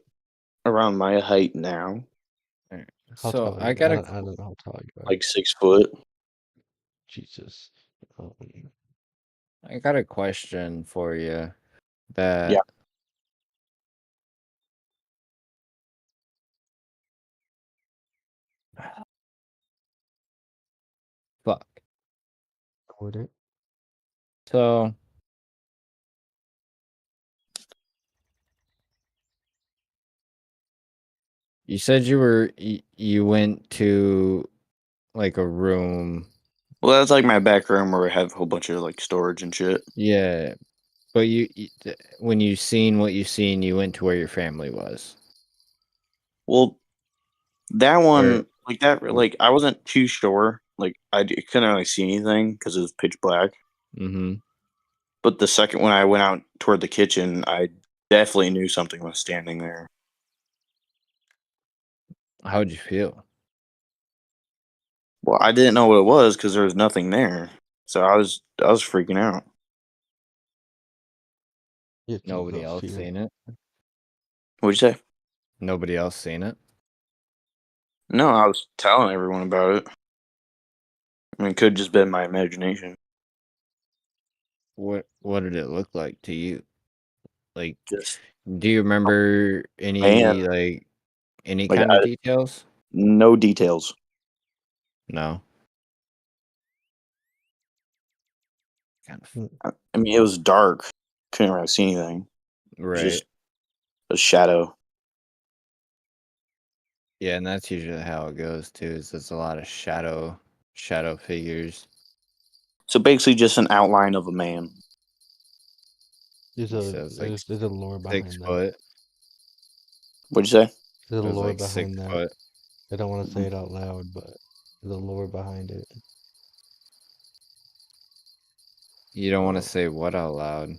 around my height now, Alright. How So tall are I you? got I don't know how tall you are. like 6 foot. Jesus. Um, a question for you Yeah. that fuck. would it? So you said you went to like a room. Well, that's like my back room where we have a whole bunch of like storage and shit. Yeah, but when you seen what you seen, you went to where your family was. Well, that Or one, like that, like I wasn't too sure. Like couldn't really see anything because it was pitch black. mm-hmm. But the second when I went out toward the kitchen, I definitely knew something was standing there. How'd you feel? Well, I didn't know what it was because there was nothing there, so I was freaking out. You have to Nobody know else fear. seen it? What'd you say? Nobody else seen it? No, I was telling everyone about it. I mean, it could just been my imagination. What did it look like to you? Like, Just do you remember man, any like kind of details? no details. No. Kind of, I mean, it was dark. Couldn't really see anything. It was right. just a shadow. Yeah, and that's usually how it goes too. Is it's a lot of shadow figures. So basically, just an outline of a man. There's He a says like there's a lore 6 behind that. foot. What'd you say? There's a It was lore like 6 behind that. foot. I don't want to say it out loud, but there's a lore behind it. You don't want Oh. to say what out loud.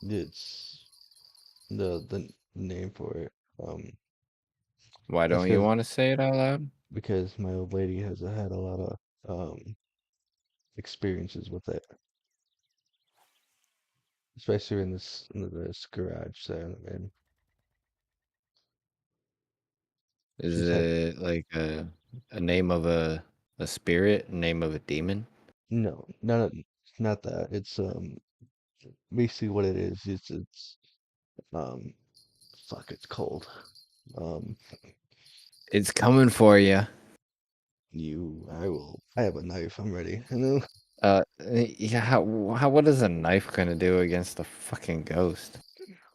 It's the name for it. Why That's don't you 'cause want to say it out loud? because my old lady has had a lot of experiences with it, especially in this garage that I'm in. Is She's had it like a name of a spirit, a name of a demon? no, not that. It's basically what it is. It's um fuck. It's cold. Um, It's coming for you. I have a knife. I'm ready. Yeah. What is a knife gonna do against a fucking ghost?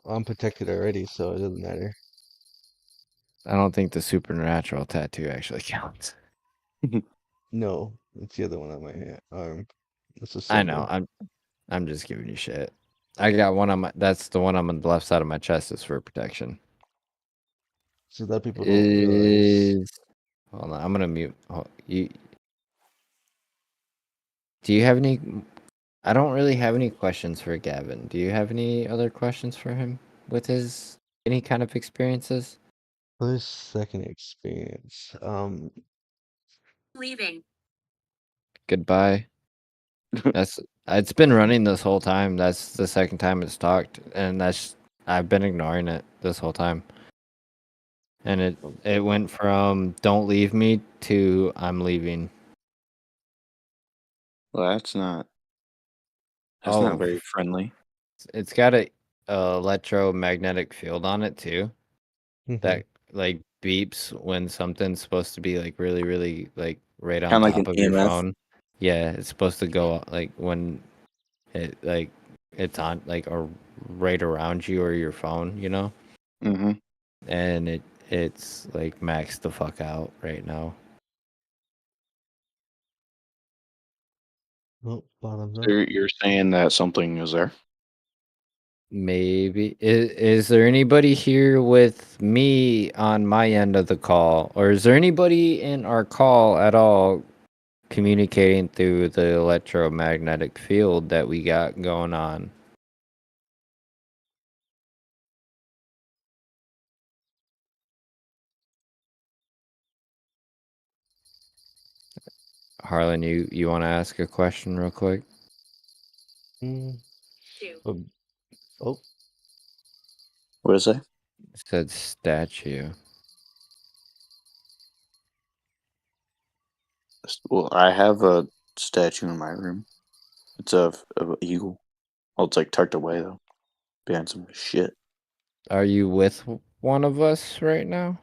I'm protected already, so it doesn't matter. I don't think the supernatural tattoo actually counts. No, it's the other one on my arm. It's a I know. symbol. I'm just giving you shit. I got one on my. That's the one on the left side of my chest is for protection. So that people don't realize. Is hold on. I'm gonna mute. You. Do you have any? I don't really have any questions for Gavin. Do you have any other questions for him with his any kind of experiences? First, second experience. Leaving. Goodbye. That's it's been running this whole time. That's the second time it's talked, and I've been ignoring it this whole time. And it went from "Don't leave me" to "I'm leaving." Well, that's not Oh, very friendly. it's got a electromagnetic field on it too Mhm. that like beeps when something's supposed to be like really, really like right on Kind of like top an of your EMF. phone. Yeah, it's supposed to go like when it like it's on like or right around you or your phone, you know? Mm-hmm. And it's like maxed the fuck out right now. Oh, bottoms up. So you're saying that something is there? Maybe is there anybody here with me on my end of the call, or is there anybody in our call at all communicating through the electromagnetic field that we got going on? Harlan, you want to ask a question real quick? Mm, Two. oh, What is it? It said statue. Well, I have a statue in my room. It's of an eagle. Well, it's like tucked away though, behind some shit. Are you with one of us right now?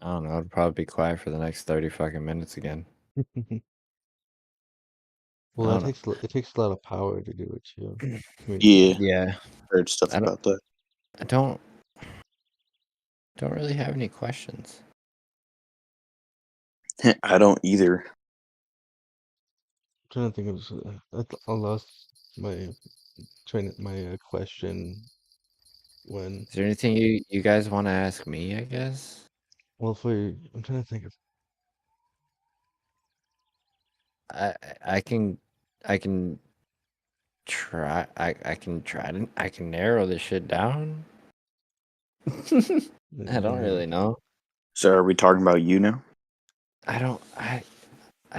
I don't know. It'd probably be quiet for the next 30 fucking minutes again. well, I that don't know. it takes a lot of power to do it too. Yeah, Yeah, heard stuff I don't. about that. I don't really have any questions. I don't either. I'm trying to think of. I lost my question when. Is there anything you guys want to ask me? I guess. Well, I'm trying to think of. I I can I can try. I can narrow this shit down. I don't really know. So are we talking about you now? I don't. I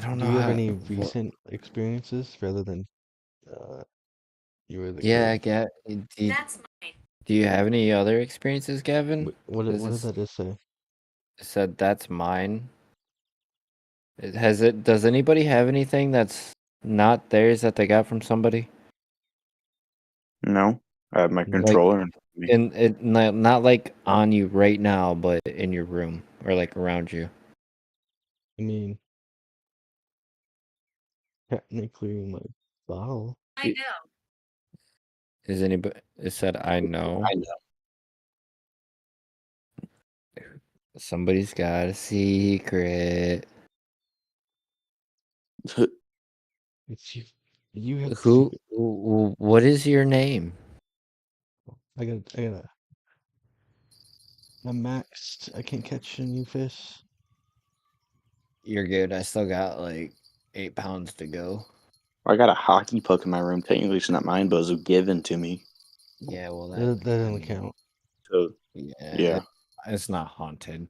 don't Do know you have how. any recent experiences rather than you were the Yeah, I kid? get. That's mine. Do you have any other experiences, Gavin? What This did is that just say? it said that's mine. Does anybody have anything that's not theirs that they got from somebody? No, I have my Like, controller. in it, not like on you right now, but in your room or like around you. I mean, technically my bottle. I know. Is anybody? It said I know. I know. Somebody's got a secret. It's you. You have the Who? secret. What is your name? I gotta. I'm maxed. I can't catch any fish. You're good. I still got like 8 pounds to go. I got a hockey puck in my room. Technically, it's not mine, but it was given to me. Yeah, well, That I doesn't mean, count. So yeah, it's not haunted.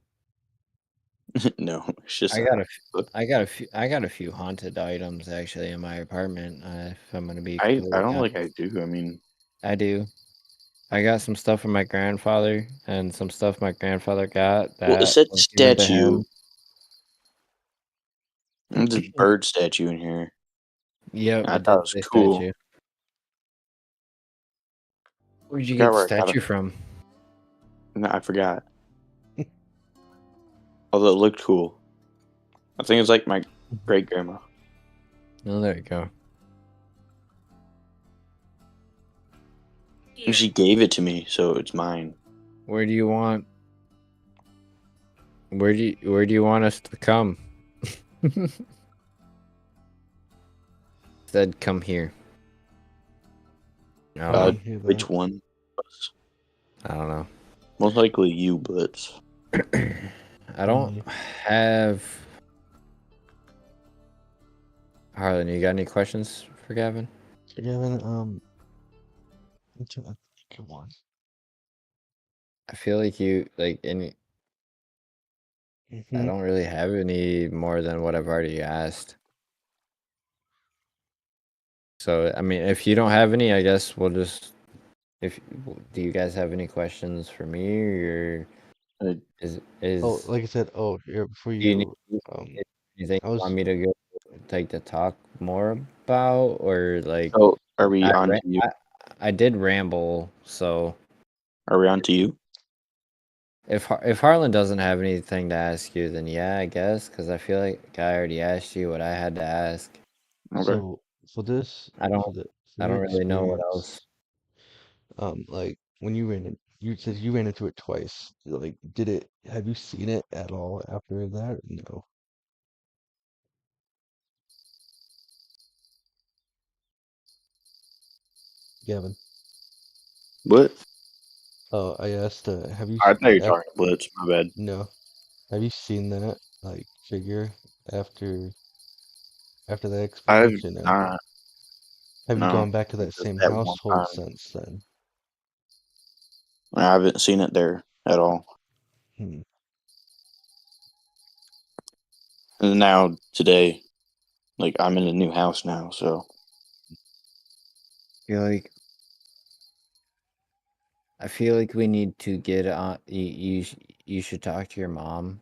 no, it's just I got a, a puck. I got a few haunted items actually in my apartment. If I'm gonna be I completely don't honest, like I do. I mean, I do. I got some stuff from my grandfather and some stuff my grandfather got well, it that said was given to statue. him. There's a bird statue in here. Yep, I it thought did it was say cool. statue. Where'd you Forgot get the where I got statue it. from? No, I forgot. Although it looked cool. I think it's like my great grandma. Oh, there you go. Here. And she gave it to me, so it's mine. Where do you want? Where do you want us to come? Said come here. I don't Uh, know. hear that. which one? I don't know. Most likely you, Blitz. I don't have. Harlan, you got any questions for Gavin? Gavin, I'm trying to think of one. I feel like you like any. I Mhm. don't really have any more than what I've already asked. So I mean, if you don't have any, I guess we'll just. If do you guys have any questions for me, or Uh, is Oh, like I said, here before do you need you, anything I you want was me to go like to talk more about, or like so are we I, on ra- to you? I did ramble, so Are we on to you? if Harlan doesn't have anything to ask you, then yeah, I guess, because I feel like I already asked you what I had to ask. Okay. so for this I don't for I don't your really know what experience, else. like when you said you ran into it twice. Like, have you seen it at all after that? No. Gavin. What? Oh, I asked, have you I thought you were after, talking to Blitz. My bad. no. Have you seen that like figure after that I've experience, or no? not. Have you No, gone back to that just same that one household time. since then? I haven't seen it there at all. Hmm. And now today, like I'm in a new house now, so I feel like we need to get on. You should talk to your mom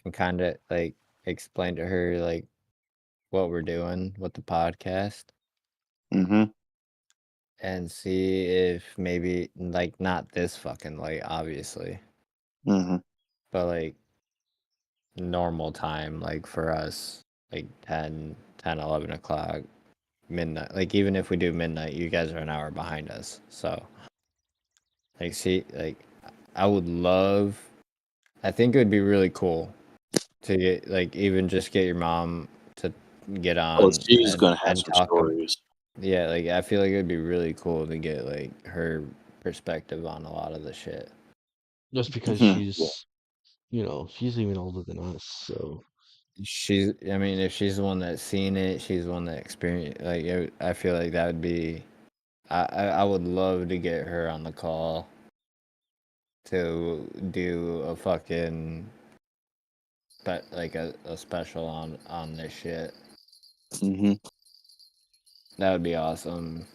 and kind of like explain to her like what we're doing with the podcast mm-hmm. and see if maybe like not this fucking late, obviously, Mm-hmm. but like normal time, like for us, like 11 o'clock, midnight. Like even if we do midnight, you guys are an hour behind us. So like, see, like I would love. I think it would be really cool to get like even just get your mom to get Oh, on she's gonna have and some talk. stories. Yeah, like I feel like it would be really cool to get like her perspective on a lot of the shit. Just because Mhm. she's, she's even older than us, so I mean, if she's the one that's seen it, she's the one that experienced. Like, I feel like that would be. I would love to get her on the call to do a fucking, but like a special on this shit. Mm-hmm. That would be awesome.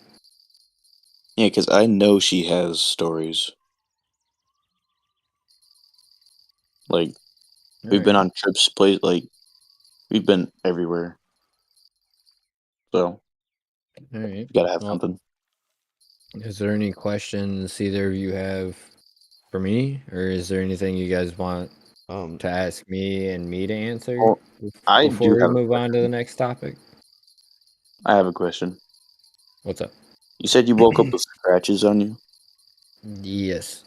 Yeah, because I know she has stories. Like we've been on trips, we've been everywhere. So All right. you gotta have Well, something. is there any questions either of you have for me, or is there anything you guys want to ask me and me to answer Well, I before do we have a move on to the next topic? I have a question. What's up? You said you woke up with scratches on you. Yes.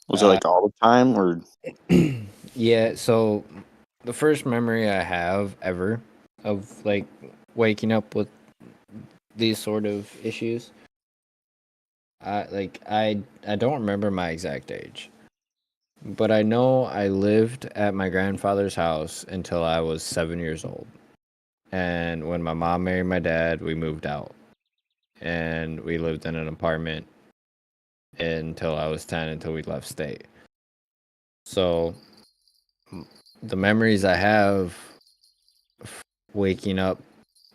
Was it like all the time, or Yeah, so the first memory I have ever of like waking up with these sort of issues, I don't remember my exact age. But I know I lived at my grandfather's house until I was 7 years old. And when my mom married my dad, we moved out. And we lived in an apartment until I was 10 until we left state. So the memories I have waking up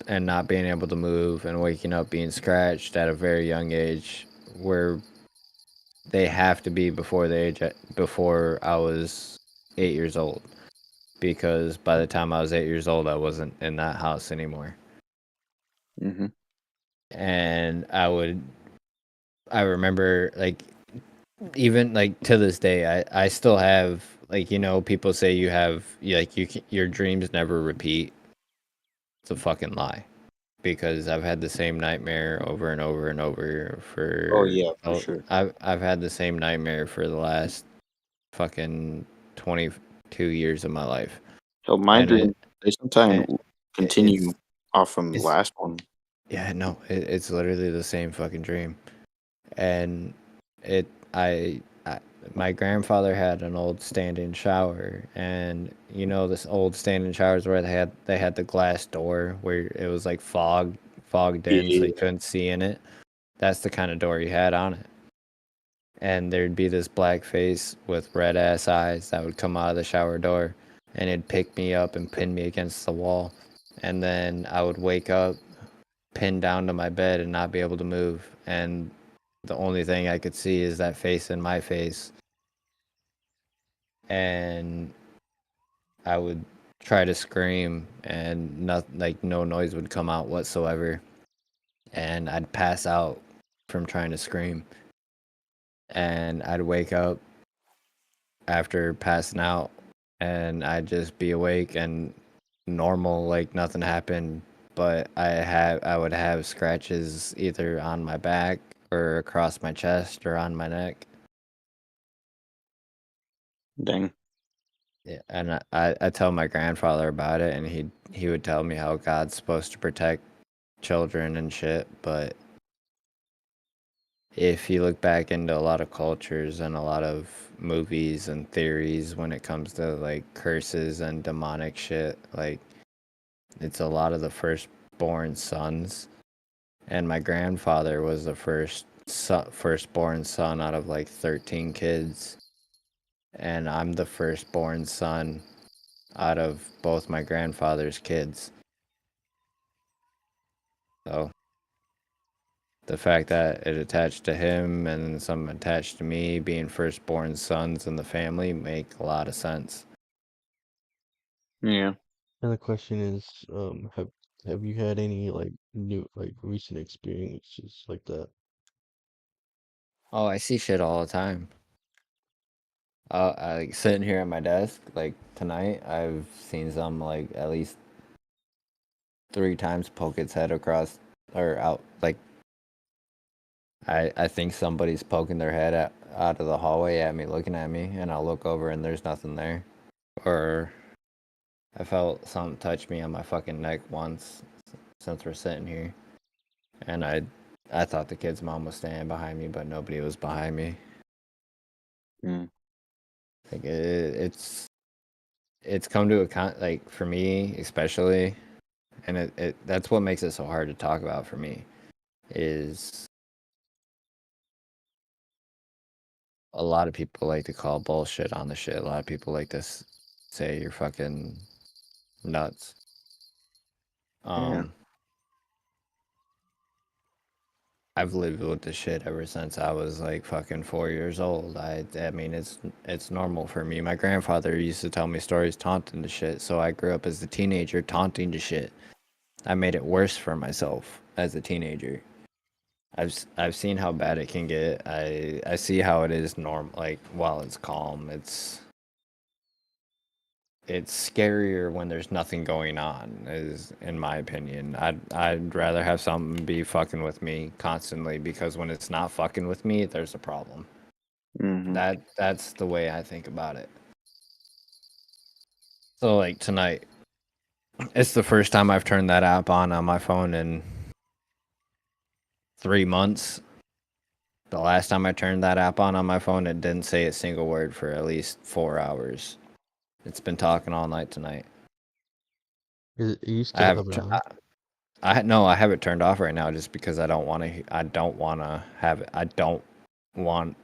and not being able to move and waking up being scratched at a very young age where they have to be before I was 8 years old, because by the time I was 8 years old I wasn't in that house anymore. mm-hmm. And I remember, like, even like to this day I still have, like, people say your dreams never repeat. It's a fucking lie, because I've had the same nightmare over and over and over Oh for yeah, for sure. I've had the same nightmare for the last fucking 22 years of my life. So my And dreams they sometimes continue it's off from the it's last one. yeah, no, it's literally the same fucking dream. And it I my grandfather had an old standing shower, and this old standing showers where they had the glass door where it was like fogged in, so Yeah. you couldn't see in it. That's the kind of door he had on it. And there'd be this black face with red ass eyes that would come out of the shower door, and it'd pick me up and pin me against the wall. And then I would wake up pinned down to my bed and not be able to move. And the only thing I could see is that face in my face. And I would try to scream, and no noise would come out whatsoever. And I'd pass out from trying to scream. And I'd wake up after passing out, and I'd just be awake and normal, like nothing happened. But I would have scratches either on my back or across my chest or on my neck. Dang. Yeah, and I tell my grandfather about it, and he would tell me how God's supposed to protect children and shit. But if you look back into a lot of cultures and a lot of movies and theories when it comes to like curses and demonic shit, like, it's a lot of the firstborn sons. And my grandfather was the firstborn son out of like 13 kids. And I'm the firstborn son out of both my grandfather's kids. So the fact that it attached to him and some attached to me being firstborn sons in the family make a lot of sense. Yeah. And the question is, have you had any recent experiences like that? Oh, I see shit all the time. I like sitting here at my desk, like tonight, I've seen some like at least 3 times poke its head across or out. Like, I think somebody's poking their head out of the hallway at me, looking at me, and I'll look over and there's nothing there. Or I felt something touch me on my fucking neck once since we're sitting here, and I thought the kid's mom was standing behind me, but nobody was behind me. Mm. Like it's come to account, like for me especially, and it that's what makes it so hard to talk about for me, is a lot of people like to call bullshit on the shit. A lot of people like to say you're fucking nuts. Yeah. I've lived with this shit ever since I was like fucking 4 years old. I mean it's normal for me. My grandfather used to tell me stories taunting the shit, so I grew up as a teenager taunting the shit. I made it worse for myself as a teenager. I've seen how bad it can get. I see how it is normal, like while it's calm. It's scarier when there's nothing going on, is in my opinion. I'd rather have something be fucking with me constantly, because when it's not fucking with me, there's a problem. Mm-hmm. That's the way I think about it. So like tonight, it's the first time I've turned that app on my phone in 3 months. The last time I turned that app on my phone, it didn't say a single word for at least 4 hours. It's been talking all night tonight. Are you I still have have it on? no, I have it turned off right now just because I don't want to. I don't want to have it. Want.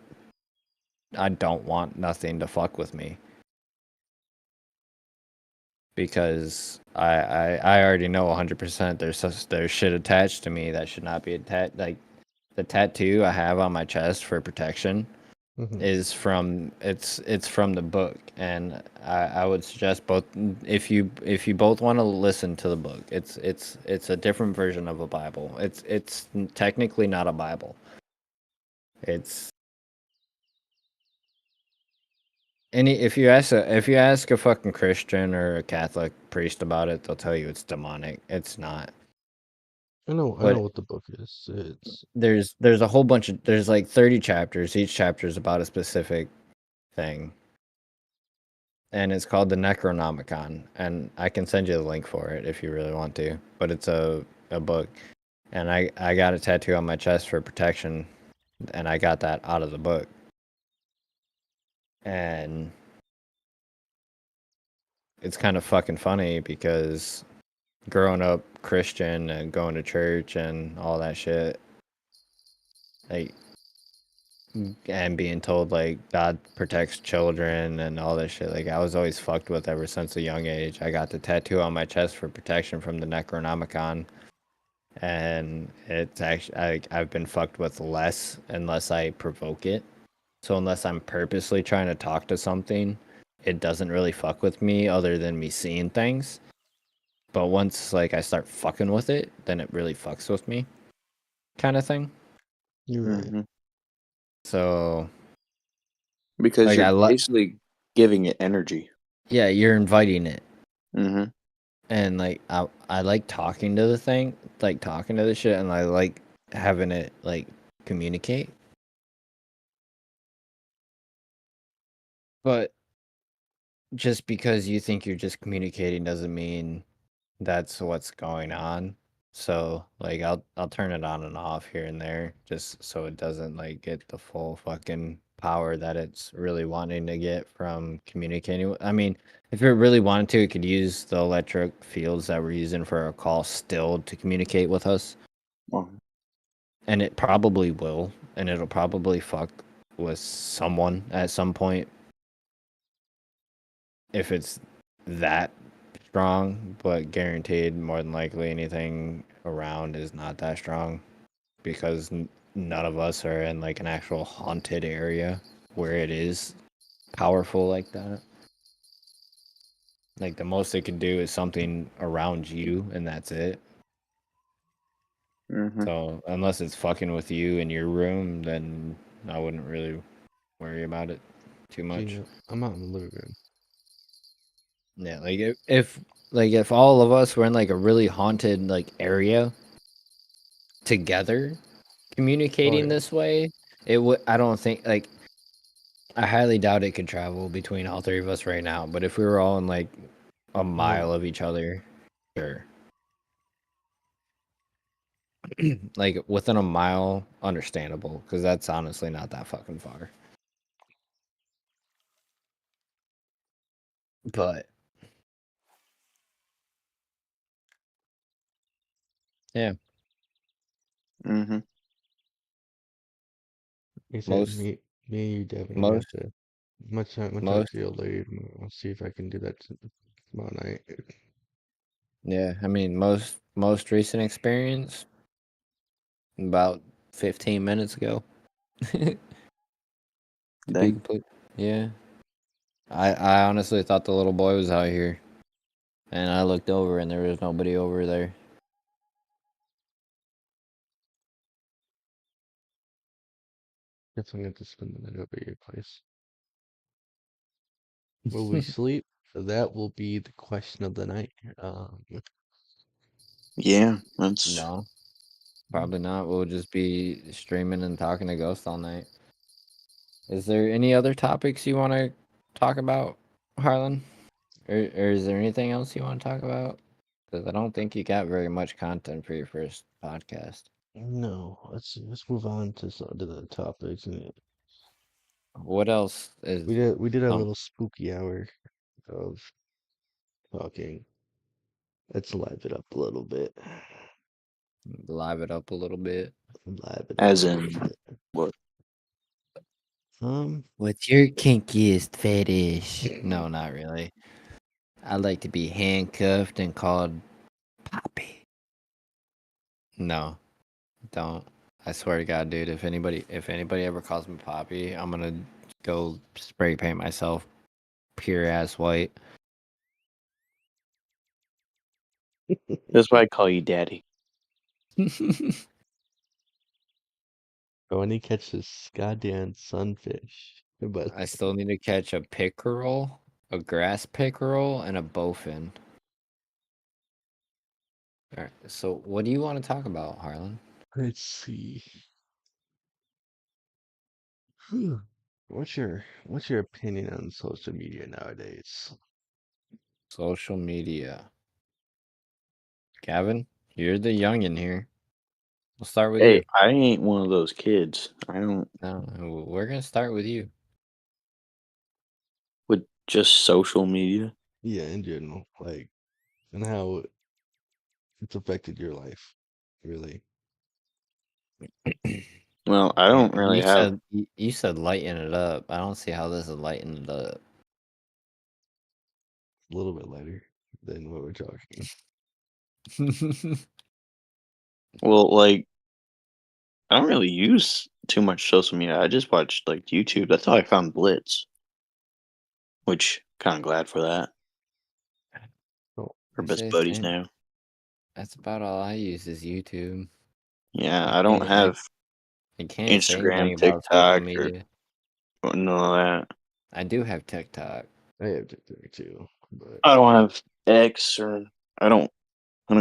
I don't want nothing to fuck with me, because I already know 100% there's shit attached to me that should not be attached. Like the tattoo I have on my chest for protection Mhm. is from it's from the book, and I would suggest both, if you both want to listen to the book. It's a different version of a Bible. It's technically not a Bible. It's if you ask a fucking Christian or a Catholic priest about it, they'll tell you it's demonic. It's not. I know But what the book is. It's there's a whole bunch of there's like 30 chapters. Each chapter is about a specific thing. And it's called the Necronomicon, and I can send you the link for it if you really want to. But it's a book, and I got a tattoo on my chest for protection, and I got that out of the book. And it's kind of fucking funny because growing up Christian and going to church and all that shit, like, and being told like God protects children and all this shit, like I was always fucked with ever since a young age. I got the tattoo on my chest for protection from the Necronomicon, and it's actually I've been fucked with less unless I provoke it. So unless I'm purposely trying to talk to something, it doesn't really fuck with me other than me seeing things. But once like I start fucking with it, then it really fucks with me, kind of thing. you're right. Mm-hmm. So Because like you're basically giving it energy. yeah, you're inviting it. Mm-hmm. And like I like talking to the thing, like talking to the shit, and I like having it like communicate. But just because you think you're just communicating doesn't mean that's what's going on. So like I'll turn it on and off here and there just so it doesn't like get the full fucking power that it's really wanting to get from communicating. I mean, if it really wanted to, it could use the electric fields that we're using for our call still to communicate with us. Well, And it probably will, and it'll probably fuck with someone at some point if it's that strong, but guaranteed more than likely anything around is not that strong, because none of us are in like an actual haunted area where it is powerful like that. Like the most it could do is something around you, and that's it. mm-hmm. So unless it's fucking with you in your room, then I wouldn't really worry about it too much. See, I'm out in the living room. Yeah, like if all of us were in like a really haunted like area together communicating yeah. this way, it would I don't think like I highly doubt it could travel between all three of us right now, but if we were all in like a mile of each other, sure. Like within a mile, understandable, because that's honestly not that fucking far. But yeah, Like Mm-hmm. I said, most me and you definitely have most to. Much time, much talk most to the old lady tomorrow. I'll see if I can do that tomorrow night. yeah, I mean most recent experience, about 15 minutes ago. To be Dang. complete. Yeah. I honestly thought the little boy was out here. And I looked over and there was nobody over there. Guess I'm going to spend the night over at your place. Will we sleep? That will be the question of the night. Yeah, that's No, probably not. We'll just be streaming and talking to Ghost all night. Is there any other topics you want to talk about, Harlan? Or is there anything else you want to talk about? Because I don't think you got very much content for your first podcast. No, let's move on to the topics. What else is We did a um, little spooky hour of talking. Let's live it up a little bit. live it up a little bit? Live it up as a in little bit. what? What's your kinkiest fetish? No, not really. I like to be handcuffed and called Poppy. No, don't. I swear to God, dude. If anybody ever calls me Poppy, I'm gonna go spray paint myself pure ass white. That's why I call you daddy. I need to catch this goddamn sunfish. But I still need to catch a pickerel, a grass pickerel, and a bowfin. All right. So, what do you want to talk about, Harlan? let's see. What's your opinion on social media nowadays? Social media. Gavin, you're the youngin' here. We'll start with Hey, you. I ain't one of those kids. I don't No, we're gonna start with you. with just social media. Yeah, in general, like, and how it's affected your life, really. Well, I don't really have. You said lighten it up. I don't see how this is lighten it up. A little bit lighter than what we're talking. Well, like I don't really use too much social media. I just watch like YouTube. That's how I found Blitz, which kind of glad for that. Oh, We're I best say buddies same. now. That's about all I use is YouTube. Yeah, I don't have I can't say anything Instagram, about social TikTok, media. or none of that. I do have TikTok. I have TikTok too, but I don't have X or I don't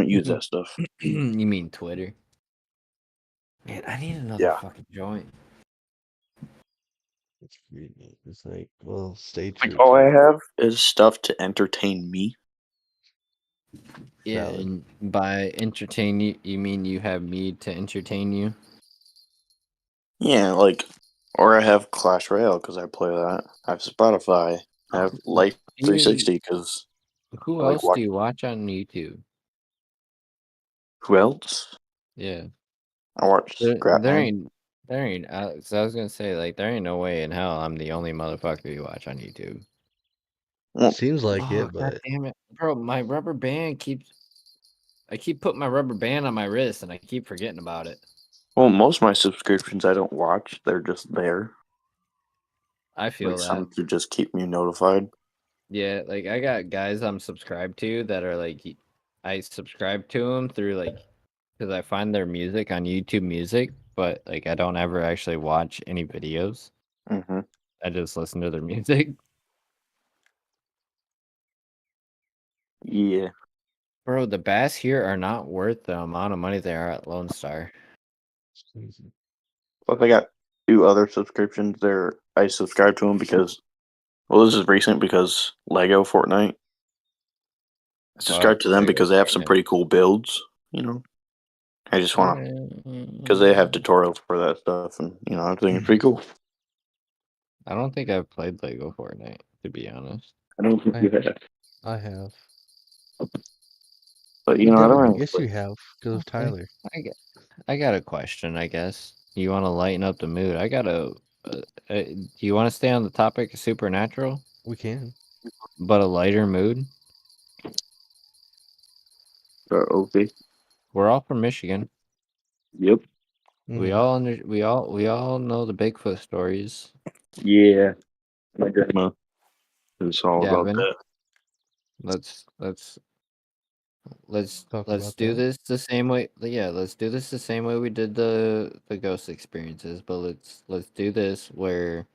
use that stuff. You mean Twitter? Man, I need another Yeah. fucking joint. it's really, it's like, well, stay Like true all to I it. have is stuff to entertain me. Yeah, Valid. and by entertain you mean you have me to entertain you? Yeah, like, or I have Clash Royale because I play that. I have Spotify. I have Life 360 because Who I like else do watching. you watch on YouTube? Who else? Yeah. I watch There Scrapman. ain't. So I was gonna say, like, there ain't no way in hell I'm the only motherfucker you watch on YouTube. Well, Seems like Oh, it, God but damn it, bro! My rubber band keeps. I keep putting my rubber band on my wrist, and I keep forgetting about it. well, most of my subscriptions I don't watch. They're just there. I feel Like that. some to just keep me notified. Yeah, like I got guys I'm subscribed to that are like, I subscribe to them through like, because I find their music on YouTube Music, but like I don't ever actually watch any videos. Mm-hmm. I just listen to their music. Yeah. Bro, the bass here are not worth the amount of money they are at Lone Star. it's crazy. Plus, I got 2 other subscriptions. I subscribe to them because, well, this is recent because Lego Fortnite. I subscribe to them because they have some pretty cool builds. You know, I just want to because they have tutorials for that stuff, and I think it's pretty cool. I don't think I've played Lego Fortnite, to be honest. I don't think you have, I have. but I Yeah, don't really yes, play. you have because of Tyler. I got a question, I guess. You want to lighten up the mood? I got a. Do you want to stay on the topic of Supernatural, We can. but a lighter mood? Okay. We're all from Michigan. Yep. We Mhm. all know the Bigfoot stories. Yeah, my grandma is all about Gavin, that. let's Talk let's about do that. this the same way. Yeah, let's do this the same way we did the ghost experiences. But let's do this where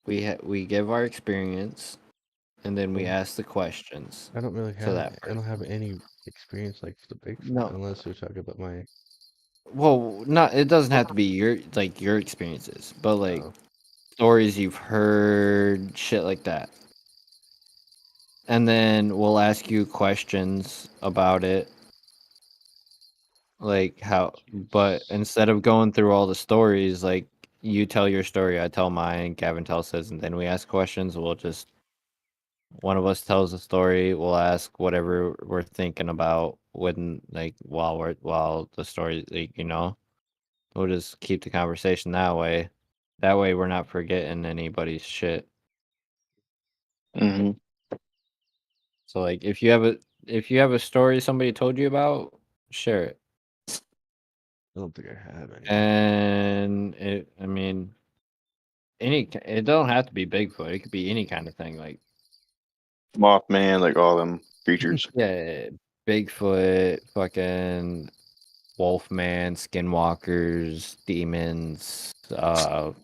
we give our experience and then we Well, ask the questions I don't really to have that I don't person. have any experience like for the Bigfoot No, unless you're talking about my well, not it doesn't have to be your experiences, but like oh stories you've heard, shit like that. And then we'll ask you questions about it, like how. But Jesus. instead of going through all the stories, like you tell your story, I tell mine, Gavin tells his, and then we ask questions. We'll just one of us tells a story. We'll ask whatever we're thinking about when, like, while the story, like, we'll just keep the conversation that way. That way, we're not forgetting anybody's shit. Hmm. So, like, if you have a story somebody told you about, share it. I don't think I have any. And I mean, it don't have to be Bigfoot. It could be any kind of thing. Like, Mothman, like all them creatures. yeah, Bigfoot, fucking Wolfman, Skinwalkers, demons,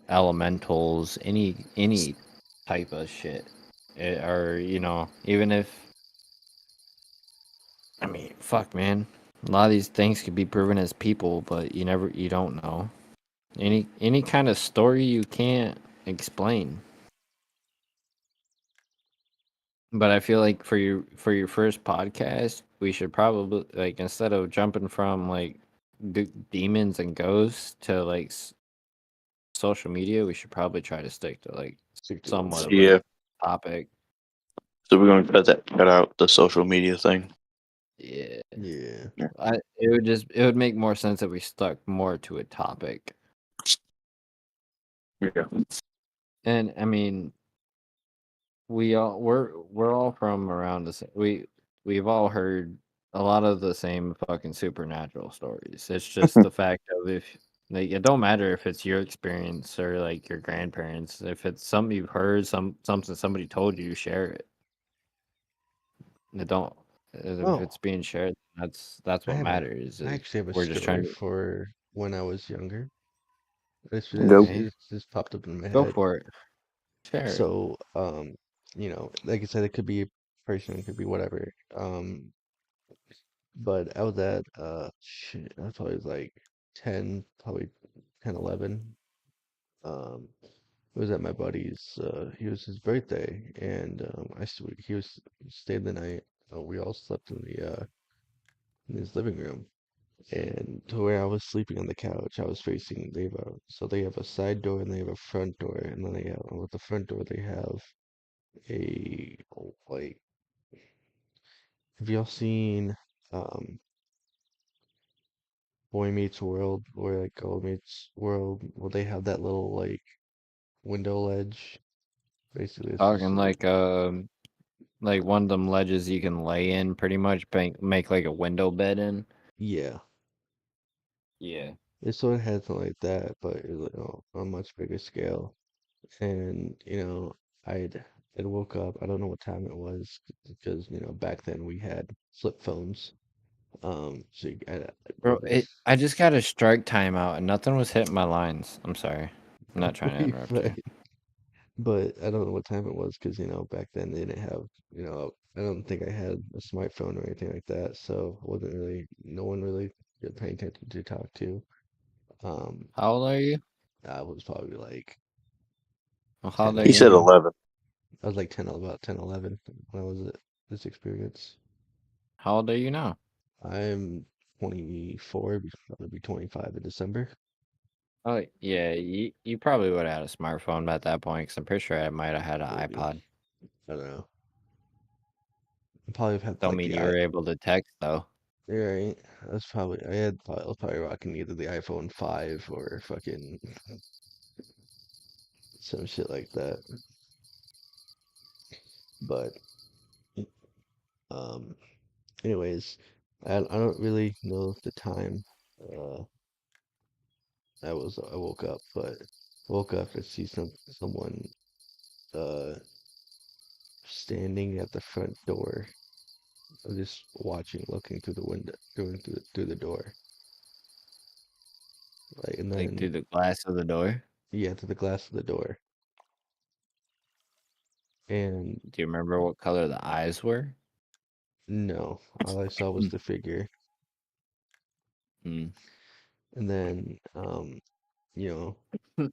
elementals, any type of shit. Or even if I mean, fuck, man. A lot of these things could be proven as people, but you don't know. Any kind of story you can't explain. But I feel like for your first podcast, we should probably, like, instead of jumping from like demons and ghosts to like social media, we should probably try to stick to like Stick to one somewhat of a topic. Yeah. topic. So we're going to cut out the social media thing. Yeah. Yeah. Yeah. It would make more sense if we stuck more to a topic. Yeah. And I mean, we're all from around the same. We've all heard a lot of the same fucking supernatural stories. It's just the fact of, if like, it don't matter if it's your experience or like your grandparents. If it's something you've heard, something somebody told you, share it. It don't If Oh, it's being shared, that's I what have a matters. I Is actually have a we're just trying story to. for when I was younger. Go. Okay, It just popped up in my go head. for it. Share it. So, like I said, it could be a person, it could be whatever. But I was at shit, I was probably like 10, probably 10, 11. It was at my buddy's. He was his birthday, and he was stayed the night. We all slept in his living room, and to where I was sleeping on the couch, I was facing. They have a side door and they have a front door, and then they have with the front door they have a like. Have y'all seen um Boy Meets World, or like Girl Meets World, where they have that little like window ledge? Basically, it's just Talking like one of them ledges you can lay in, pretty much make like a window bed in. yeah. Yeah. It sort of had something like that, but it was, on a much bigger scale. And I'd woke up. I don't know what time it was because back then we had flip phones. So Bro, I just got a strike timeout and nothing was hitting my lines. I'm sorry. I'm not trying to interrupt but you. but I don't know what time it was because back then they didn't have I don't think I had a smartphone or anything like that, so wasn't really no one really paying attention to talk to. Um, How old are you? I was probably like Well, how 10 old are or He you said now? 11. 11. I was like 10, about 10, 11 when I was at this experience. How old are you now? I'm 24, probably be 25 in December. Oh, yeah, you probably would have had a smartphone at that point, because I'm pretty sure I might have had an Maybe. iPod. I don't know. I probably have had Don't like mean the you were able to text, though. you're right. I was probably rocking either the iPhone 5 or fucking some shit like that. But um anyways, I don't really know the time. I woke up, but woke up to see someone standing at the front door, just watching, looking through the window, through the door, like, and Like through then the glass of the door. yeah, through the glass of the door, and Do you remember what color the eyes were? no, all I saw was the figure, Hmm. and then you know,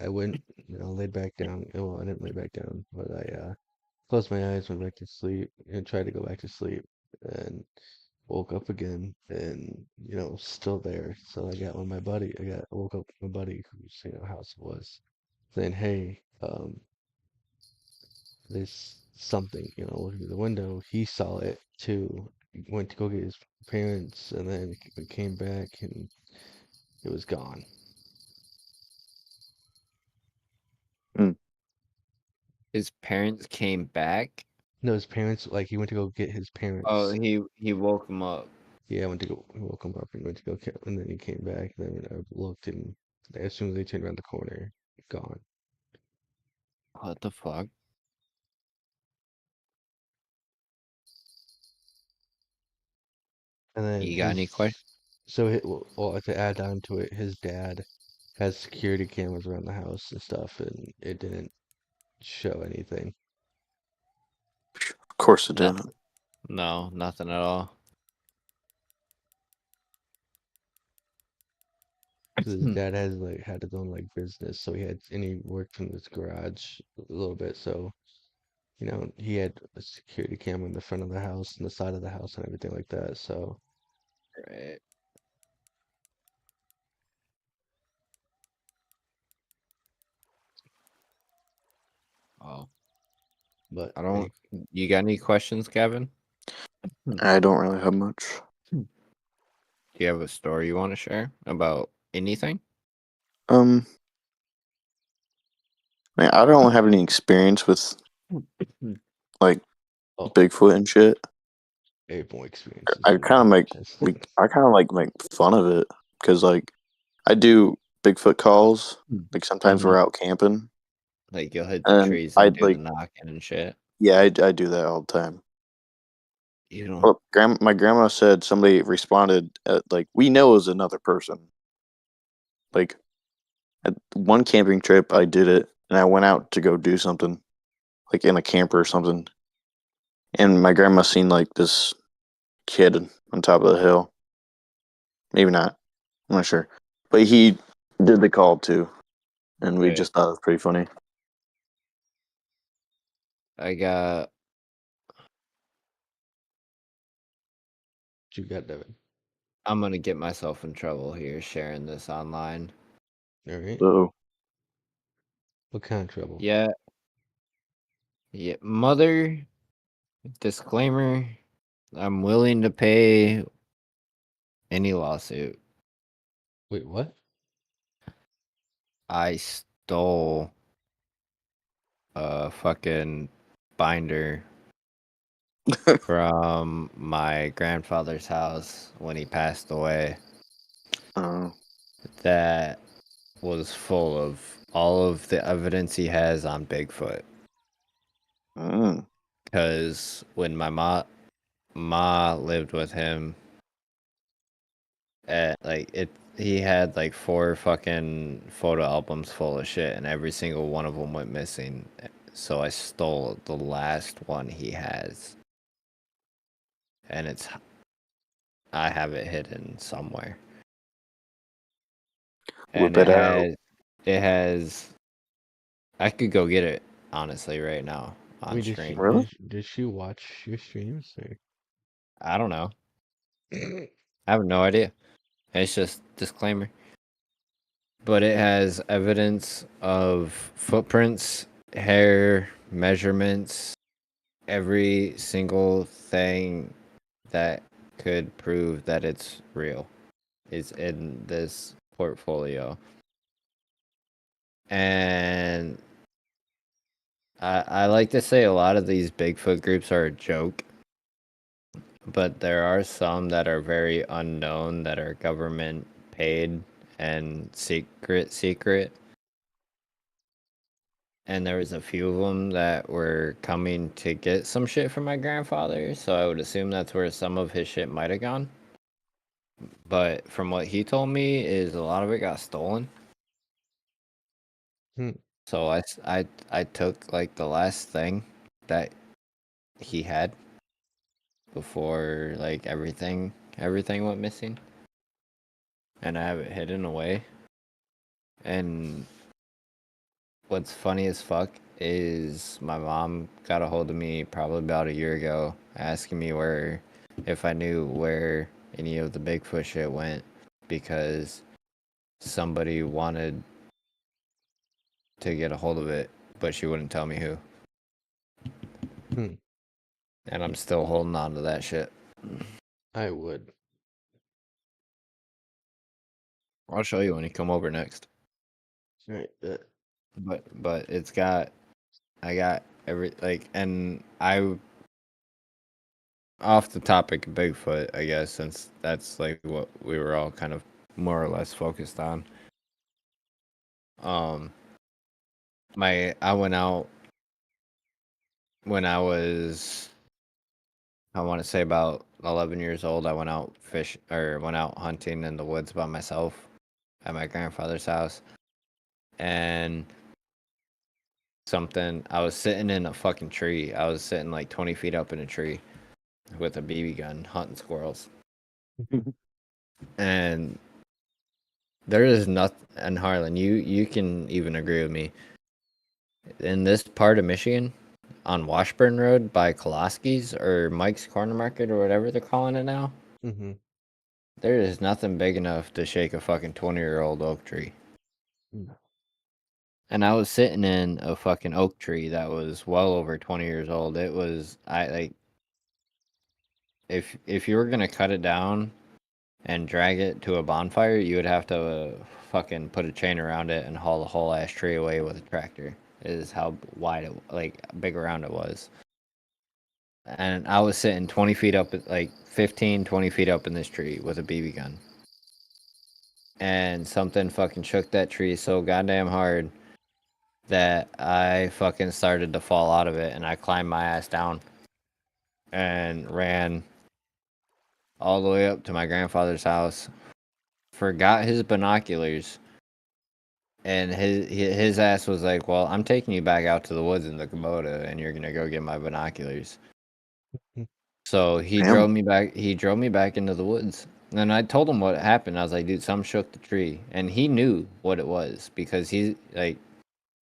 I went, laid back down. Well, I didn't lay back down, but I closed my eyes, went back to sleep, and tried to go back to sleep, and woke up again, and still there. So I woke up with my buddy whose house it was, saying, "Hey, there's something." Looking through the window, he saw it too. He went to go get his parents, and then came back, and it was gone. His parents came back. No, his parents, like, he went to go get his Oh, parents. he woke him up. Yeah, I went to go woke him up and went to go kill, and then he came back. And then I looked, and as soon as they turned around the corner, gone. What the fuck? And then You got any questions? well, to add on to it, his dad has security cameras around the house and stuff, and it didn't show anything. Of course it Nothing. didn't. No, nothing at all. 'Cause his dad has had his own business, so he worked from his garage a little bit, so he had a security camera in the front of the house and the side of the house and everything like that. So, Right. Oh, but I don't. You got any questions, Kevin? I don't really have much. Do you have a story you want to share about anything? Man, I don't have any experience with like oh, Bigfoot and shit. April experiences. I kind of make fun of it because I do Bigfoot calls. Like sometimes we're out camping, Like you'll hit the and trees I and do the knocking and shit. yeah, I do that all the time. You don't. Well, my grandma said somebody responded we know it was another person. Like at one camping trip, I did it, and I went out to go do something, like in a camper or something, and my grandma seen this kid on top of the hill. Maybe not. I'm not sure, but he did the call too, and we Right. just thought it was pretty funny. I got. What you got, Devin? I'm gonna get myself in trouble here sharing this online. All right. So What kind of trouble? Yeah. Yeah. Mother. Disclaimer. I'm willing to pay any lawsuit. Wait, what? I stole a fucking binder from my grandfather's house when he passed away that was full of all of the evidence he has on Bigfoot. Because when my ma lived with him, he had 4 fucking photo albums full of shit, and every single one of them went missing. So I stole the last one he has, and I have it hidden somewhere. And whip it out. it has. I could go get it honestly right now on Wait, stream. Really? did she watch your streams? Or? I don't know. I have no idea. It's just disclaimer. But it has evidence of footprints, hair, measurements, every single thing that could prove that it's real is in this portfolio. And I like to say a lot of these Bigfoot groups are a joke. but there are some that are very unknown that are government paid and secret. And there was a few of them that were coming to get some shit from my grandfather, so I would assume that's where some of his shit might have gone. But from what he told me, is a lot of it got stolen. Hmm. So I took like the last thing that he had before like everything went missing, and I have it hidden away. And what's funny as fuck is my mom got a hold of me probably about a year ago, asking me if I knew where any of the Bigfoot shit went, because somebody wanted to get a hold of it, but she wouldn't tell me who. Hmm. And I'm still holding on to that shit. I would. I'll show you when you come over next. Right. But I got and I, off the topic of Bigfoot, I guess, since that's like what we were all kind of more or less focused on. I went out when I was, I want to say about 11 years old. I went out went out hunting in the woods by myself at my grandfather's house, and I was sitting in a fucking tree. I was sitting like 20 feet up in a tree with a BB gun hunting squirrels. And there is nothing, and Harlan, you can even agree with me. In this part of Michigan, on Washburn Road by Koloski's or Mike's Corner Market or whatever they're calling it now, Mm-hmm. there is nothing big enough to shake a fucking 20-year-old oak tree. No. And I was sitting in a fucking oak tree that was well over 20 years old. It was, if you were gonna cut it down and drag it to a bonfire, you would have to fucking put a chain around it and haul the whole ass tree away with a tractor. Is how wide big around it was. And I was sitting 20 feet up, like 15, 20 feet up in this tree with a BB gun. And something fucking shook that tree so goddamn hard that I fucking started to fall out of it, and I climbed my ass down and ran all the way up to my grandfather's house. Forgot his binoculars, and his ass was like, "Well, I'm taking you back out to the woods in the Kubota, and you're gonna go get my binoculars." So he Damn. drove me back. He drove me back into the woods, and I told him what happened. I was like, "Dude, something shook the tree," and he knew what it was because he like.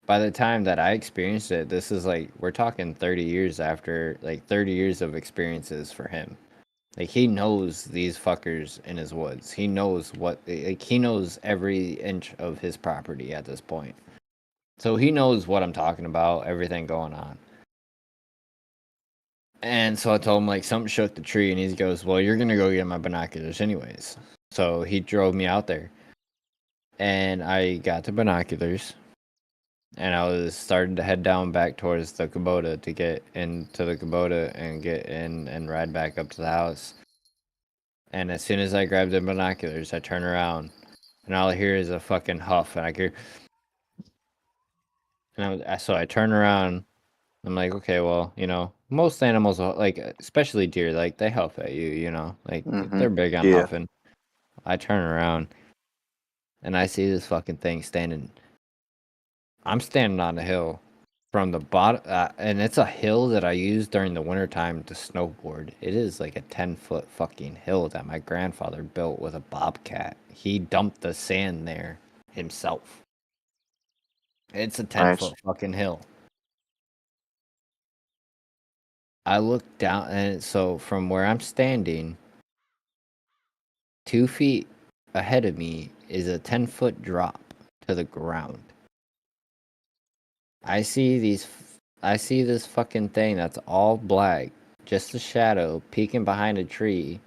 By the time that I experienced it, this is like we're talking 30 years after, like 30 years of experiences for him. Like he knows these fuckers in his woods. He knows he knows every inch of his property at this point. So he knows what I'm talking about, everything going on. And so I told him like something shook the tree, and he goes, "Well, you're gonna go get my binoculars anyways." So he drove me out there, and I got the binoculars, and I was starting to head down back towards the Kubota to get into the Kubota and get in and ride back up to the house. And as soon as I grab the binoculars, I turn around, and all I hear is a fucking huff, and I hear, so I turn around. I'm like, okay, well, most animals, like especially deer, like they huff at you, like they're big on Yeah. huffing. I turn around, and I see this fucking thing standing. I'm standing on a hill from the bottom, and it's a hill that I use during the wintertime to snowboard. It is like a 10-foot fucking hill that my grandfather built with a bobcat. He dumped the sand there himself. It's a 10-foot fucking hill. I look down, and so from where I'm standing, 2 feet ahead of me is a 10-foot drop to the ground. I see this fucking thing that's all black, just a shadow peeking behind a tree.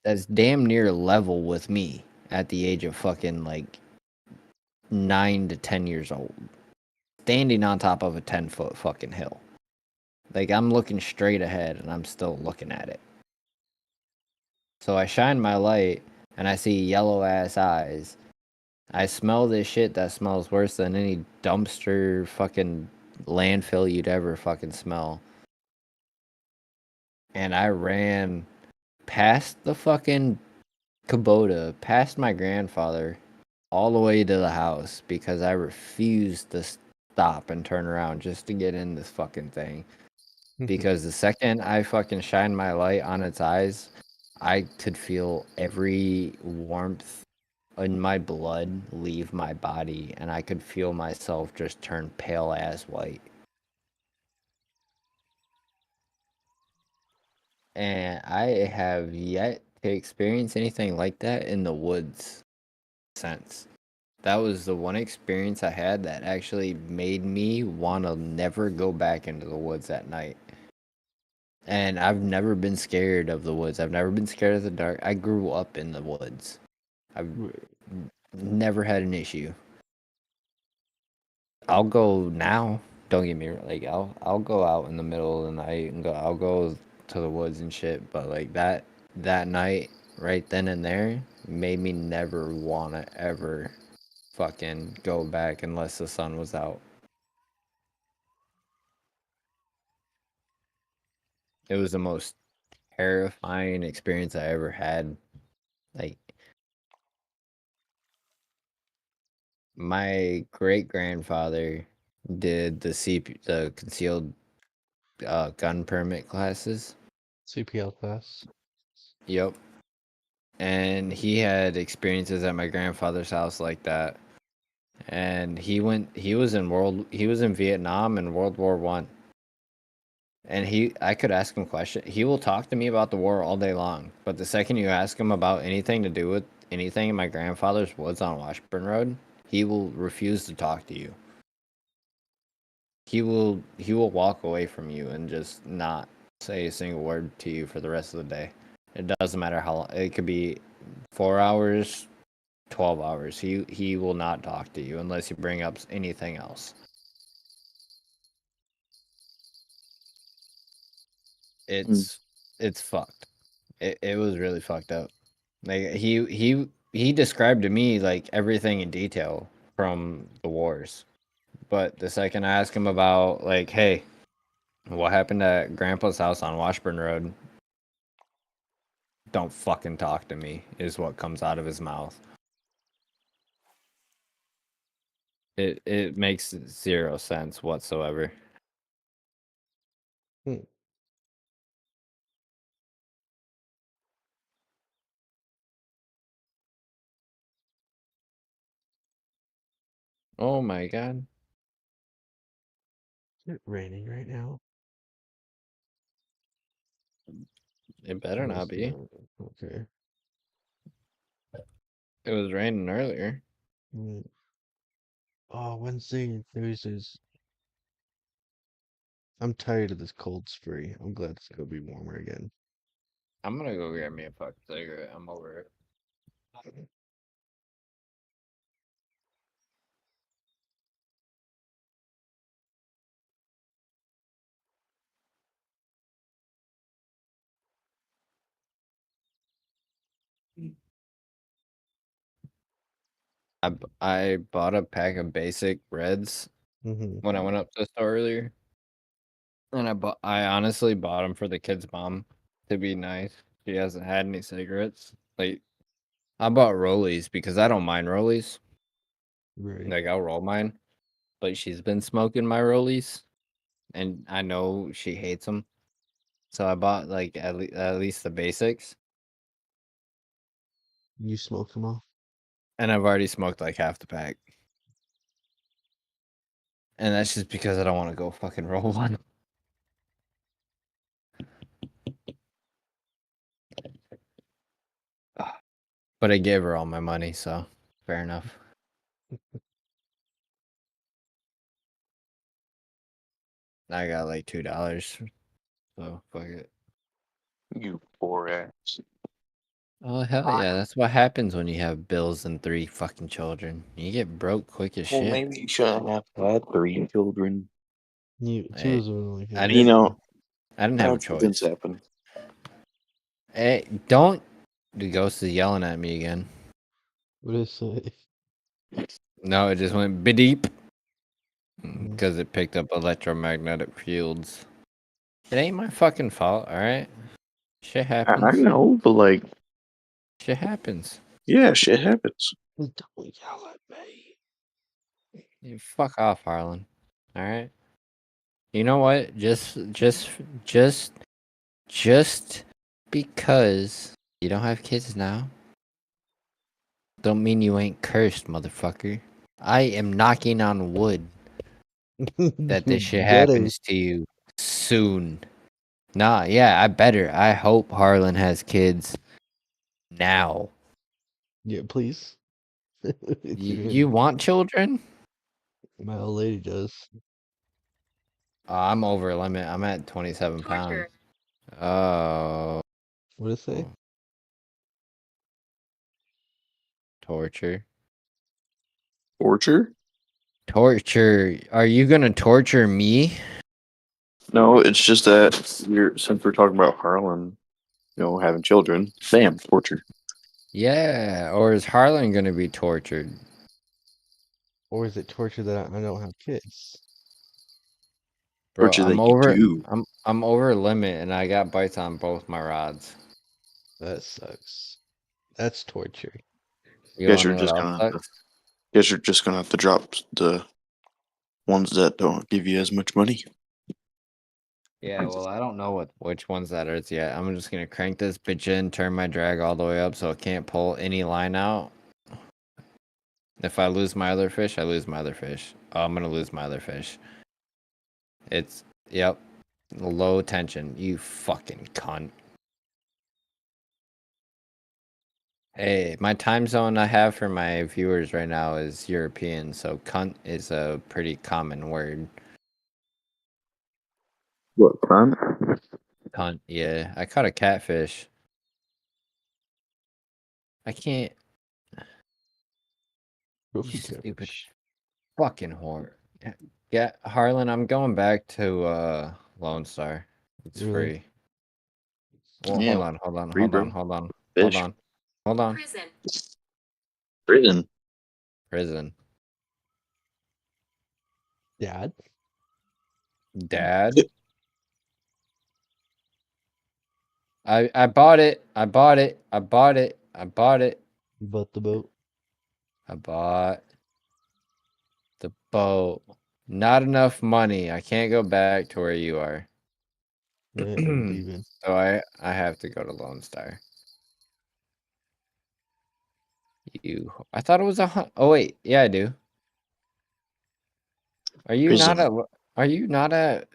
That's damn near level with me at the age of fucking like 9 to 10 years old, standing on top of a 10-foot fucking hill. Like I'm looking straight ahead and I'm still looking at it. So I shine my light and I see yellow ass eyes. I smell this shit that smells worse than any dumpster fucking landfill you'd ever fucking smell. And I ran past the fucking Kubota, past my grandfather, all the way to the house because I refused to stop and turn around just to get in this fucking thing. Because the second I fucking shined my light on its eyes, I could feel every warmth in my blood leave my body, and I could feel myself just turn pale as white. And I have yet to experience anything like that in the woods since. That was the one experience I had that actually made me want to never go back into the woods at night. And I've never been scared of the woods. I've never been scared of the dark. I grew up in the woods. I've never had an issue. I'll go now. Don't get me wrong. Like I'll go out in the middle of the night and I'll go to the woods and shit. But like that night, right then and there, made me never wanna ever fucking go back unless the sun was out. It was the most terrifying experience I ever had. Like my great grandfather did the concealed gun permit classes. CPL class. Yep. And he had experiences at my grandfather's house like that. And he was in Vietnam in World War One. And I could ask him questions. He will talk to me about the war all day long. But the second you ask him about anything to do with anything in my grandfather's woods on Washburn Road, he will refuse to talk to you. He will walk away from you and just not say a single word to you for the rest of the day. It doesn't matter how long. It could be 4 hours, 12 hours. He will not talk to you unless you bring up anything else. It's fucked. It was really fucked up. Like he described to me like everything in detail from the wars. But the second I ask him about like, hey, what happened at Grandpa's house on Washburn Road? Don't fucking talk to me is what comes out of his mouth. It makes zero sense whatsoever. Oh my god. Is it raining right now? It better not be. Okay. It was raining earlier. Oh, Wednesday and Thursdays. I'm tired of this cold spree. I'm glad it's gonna be warmer again. I'm gonna go get me a fucking cigarette. I'm over it. I bought a pack of basic Reds when I went up to the store earlier, and I honestly bought them for the kid's mom to be nice. She hasn't had any cigarettes. Like I bought Rollies because I don't mind Rollies. Right. Like I'll roll mine, but she's been smoking my Rollies, and I know she hates them. So I bought like at least the basics, You smoked them all? and I've already smoked like half the pack. And that's just because I don't want to go fucking roll one. But I gave her all my money, so fair enough. I got like $2, so fuck it. You poor ass. Oh hell yeah, that's what happens when you have bills and 3 fucking children. You get broke quick as Well, shit. maybe you shouldn't have had 3 children. Two Hey, is really good. I You know, I didn't have a accidents choice. happen. Hey, don't. The ghost is yelling at me again. What did it say? No, it just went bedeep Mhm. because it picked up electromagnetic fields. It ain't my fucking fault, alright? Shit I happens. know, but like, Shit happens. yeah, shit happens. Don't yell at me. You fuck off, Harlan. Alright? You know what? Just because you don't have kids now, don't mean you ain't cursed, motherfucker. I am knocking on wood that this shit You better. happens to you soon. Nah, yeah, I better. I hope Harlan has kids now. Yeah, please. You want children? My old lady does. I'm over limit. I'm at 27 pounds. Torture. Oh, What did it say? torture. Torture? Torture. Are you gonna torture me? No, it's just that since we're talking about Harlan, having children, bam, torture. Yeah, or is Harlan gonna be tortured? Or is it torture that I don't have kids? Bro, Torture that you do. I'm over limit and I got bites on both my rods. That sucks. That's torture. You Guess wanna you're know what just else gonna have to. sucks? Guess you're just gonna have to drop the ones that don't give you as much money. Yeah, well, I don't know which ones that is yet. I'm just gonna crank this bitch in, turn my drag all the way up so it can't pull any line out. If I lose my other fish, I lose my other fish. Oh, I'm gonna lose my other fish. Yep, low tension. You fucking cunt. Hey, my time zone I have for my viewers right now is European, so cunt is a pretty common word. What, fun? Cunt, yeah. I caught a catfish. I can't. You stupid fucking whore. Yeah, Harlan, I'm going back to Lone Star. It's Really? free. Well, Yeah, hold on, hold on, free, hold on, bro. hold on, hold Fish. on, hold on. Prison. Prison. Prison. Dad? Dad? I bought it. I bought it. I bought it. I bought it. You bought the boat? I bought the boat. Not enough money. I can't go back to where you are. Yeah, I'm leaving. So I have to go to Lone Star. I thought it was oh wait, yeah I do. Are you not Prison. at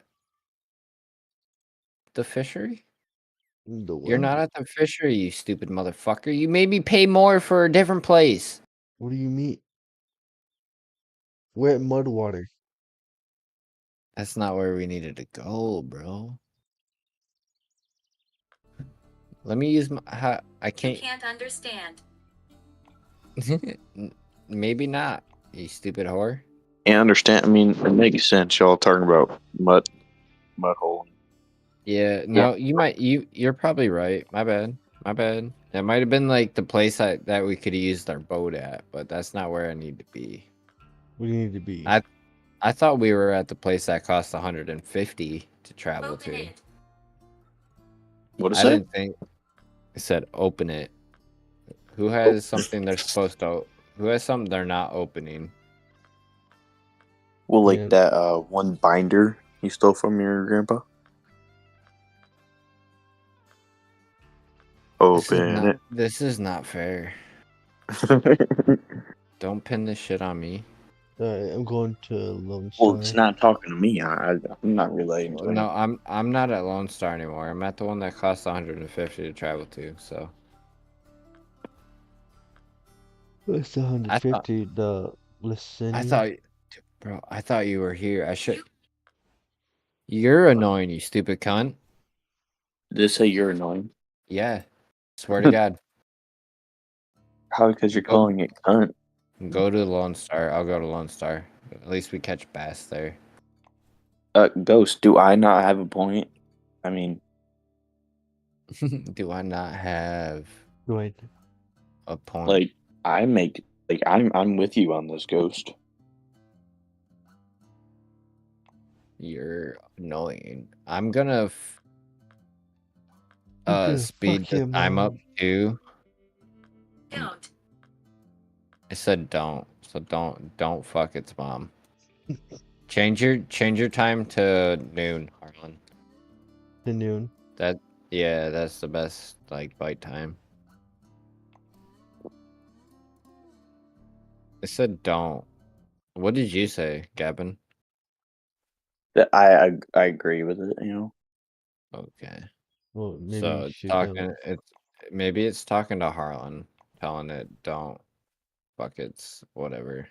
the fishery? The You're what? not at the fishery, you stupid motherfucker. You made me pay more for a different place. What do you mean? We're at Mudwater. That's not where we needed to go, bro. Let me use my I You can't can't understand. maybe not, you stupid whore. Yeah, I understand. I mean, it makes sense. Y'all talking about mud hole. Yeah, no, you're probably right. My bad. My bad. That might have been like the place that we could have used our boat at, but that's not where I need to be. What do you need to be? I thought we were at the place that cost 150 to travel Open to. it. What is I that? didn't think it said open it. Who has something they're supposed to who has something they're not opening? Well, like Yeah. that one binder you stole from your grandpa. Open This is not fair. it. Don't pin this shit on me. Alright, I'm going to Lone Well, Star. it's not talking to me. I'm not relating to No, him. I'm not at Lone Star anymore. I'm at the one that costs 150 to travel to. So It's 150. The listen. I thought, bro, I thought you were here. I should. You're annoying, you stupid cunt. Did it say you're annoying? Yeah, swear to God. How? Because you're calling it cunt. Go to Lone Star. I'll go to Lone Star. At least we catch bass there. Ghost, do I not have a point? I mean, Do I not have Go ahead. a point? like I'm with you on this, Ghost. You're annoying. I'm gonna You gonna speed fuck the your time up mom. too. Don't. I said don't, so don't fuck its mom. Change your time to noon, Harlan. To noon. Yeah, that's the best like bite time. I said don't. What did you say, Gavin? That I agree with it. You know, Okay. Well, maybe So you it's should talking maybe it's talking to Harlan, telling it don't fuck its whatever.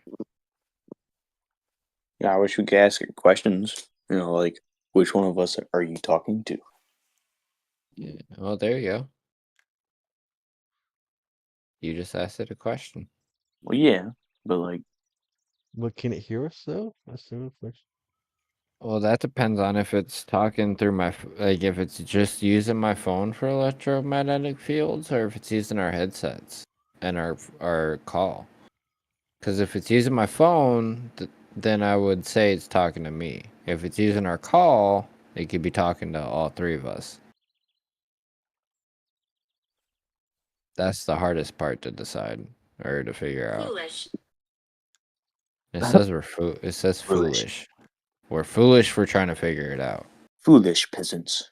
yeah. I wish we could ask it questions. You know, like which one of us are you talking to? Yeah. Well, there you go. You just asked it a question. Well, yeah, but like, But can it hear us though? That's the real question. Well, that depends on if it's talking through like if it's just using my phone for electromagnetic fields or if it's using our headsets and our call. Because if it's using my phone, then I would say it's talking to me. If it's using our call, it could be talking to all three of us. That's the hardest part to decide or to figure out. Foolish. It says it says Foolish. foolish. We're foolish for trying to figure it out. Foolish peasants.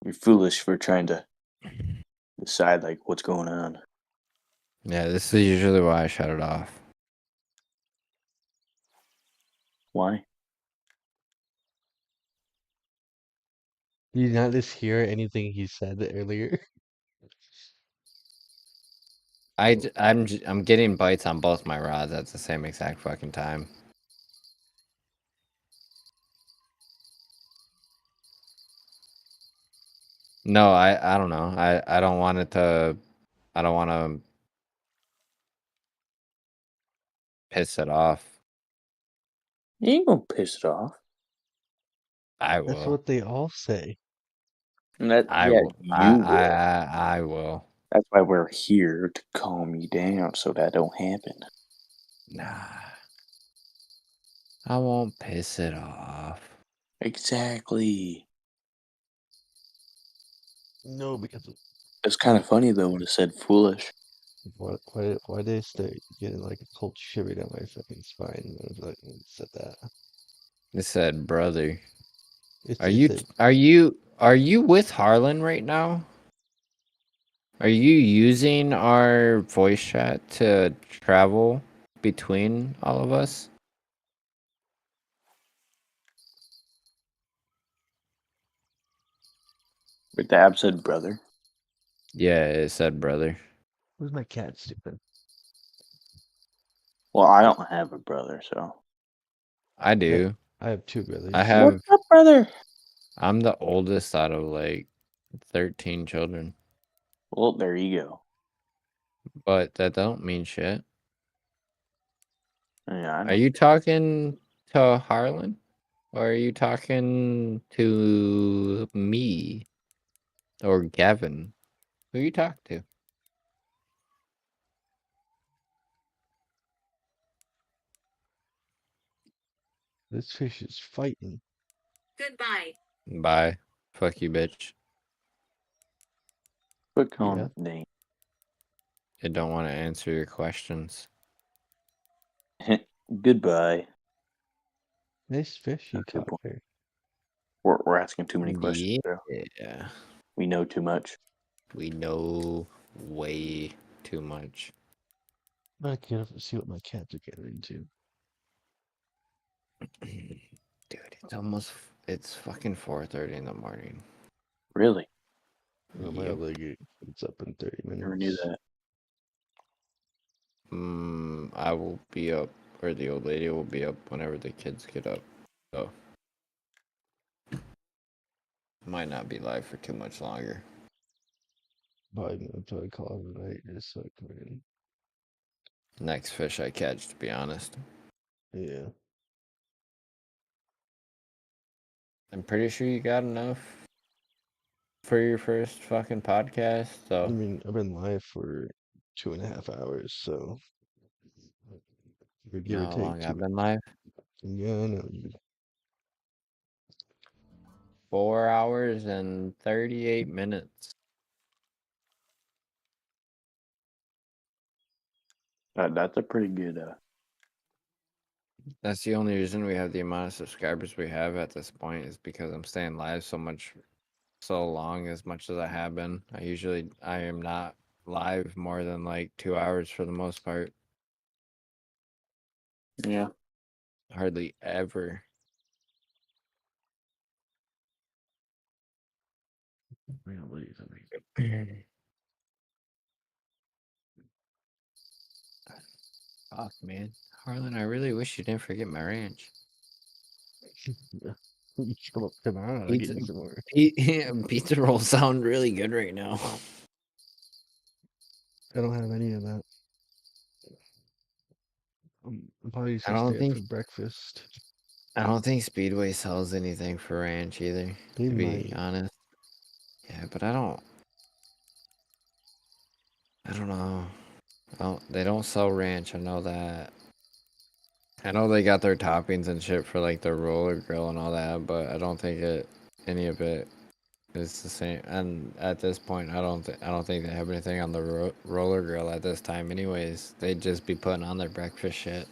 You're foolish for trying to decide like what's going on. Yeah, this is usually why I shut it off. Why? Did you not just hear anything he said earlier? I'm getting bites on both my rods at the same exact fucking time. No, I don't know. I don't want it to. I don't want to piss it off. You ain't gonna piss it off. I That's will. what they all say. And that I yeah, will. you will. I will. That's why we're here to calm you down so that don't happen. Nah. I won't piss it off. Exactly. No, because It's kind of funny though when it said foolish. why they start getting like a cold shiver down my fucking spine when it was like when it said that. It said, brother. It's Are it you said are you with Harlan right now? Are you using our voice chat to travel between all of us? But the app said brother. Yeah, it said brother. who's my cat stupid? Well, I don't have a brother, so. I do. I have two brothers. I have. What's up, brother? I'm the oldest out of like 13 children, Well, there you go. but that don't mean shit. Yeah, I know. Are you talking to Harlan? Or are you talking to me? Or Gavin? Who you talk to? This fish is fighting. Goodbye. Bye. Fuck you, bitch. Quick Yeah. on name. I don't want to answer your questions. Goodbye. Nice fish you That's a good caught point. there. We're asking too many questions, bro. Yeah. We know too much. We know way too much. I'm gonna get up and see what my cats are getting into. Dude, it's fucking 4:30 in the morning. Really? My Yep. obligate it's up in 30 minutes. Never knew that. I will be up, or the old lady will be up whenever the kids get up. So, might not be live for too much longer. But I'm gonna try to call it tonight just so I can. Next fish I catch, to be honest. Yeah. I'm pretty sure you got enough for your first fucking podcast. I So mean, I've been live for 2.5 hours, so you give know or how take long I've 2. been live? Yeah, I know. 4 hours and 38 minutes. That's a pretty good. That's the only reason we have the amount of subscribers we have at this point is because I'm staying live so long as much as I have been. I am not live more than like 2 hours for the most part. Yeah. Hardly ever. Fuck, man. Harlan, I really wish you didn't forget my ranch. You come up tomorrow, I'll get Pizza, you some more. pizza rolls sound really good right now. I don't have any of that. I'm probably just I gonna don't stay up think for breakfast. I don't think Speedway sells anything for ranch either, They to be might. honest. Yeah, but I don't know. They don't sell ranch, I know that. I know they got their toppings and shit for like the roller grill and all that, but I don't think any of it is the same. And at this point, I don't think they have anything on the roller grill at this time. Anyways, they'd just be putting on their breakfast shit.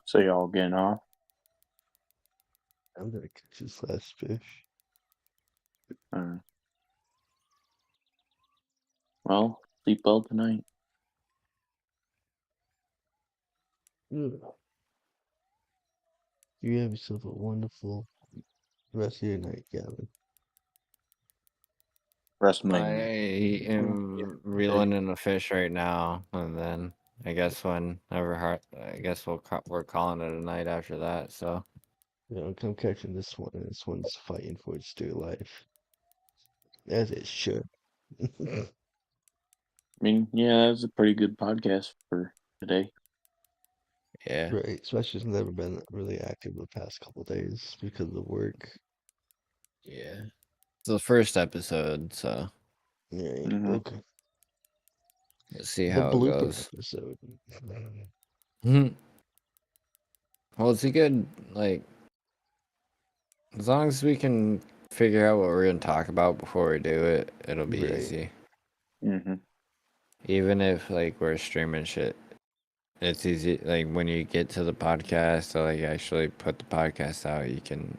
So y'all getting off? I'm gonna catch this last fish. Uh, well, sleep well tonight. Ugh. You have yourself a wonderful rest of your night, Gavin. Rest I my neck. am reeling in a fish right now, and then I guess we're calling it a night after that. So Come catching this one, and this one's fighting for its dear life. As it should. I mean, yeah, that's a pretty good podcast for today. yeah, Right, Smasher's never been really active the past couple days because of work. yeah. It's the first episode, so Right, Mhm. okay. let's see The how it blooper goes. episode. Mhm. Well, it's a good like as long as we can figure out what we're gonna talk about before we do it, it'll be Right. easy. Mhm. Even if like we're streaming shit, it's easy. Like when you get to the podcast to like actually put the podcast out, you can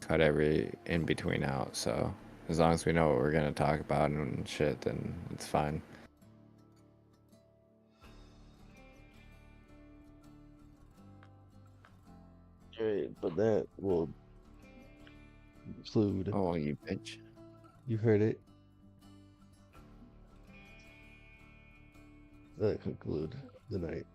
cut every in between out. So as long as we know what we're gonna talk about and shit, then it's fine. Right, but that will include, Oh, you bitch. you heard it, that conclude the night.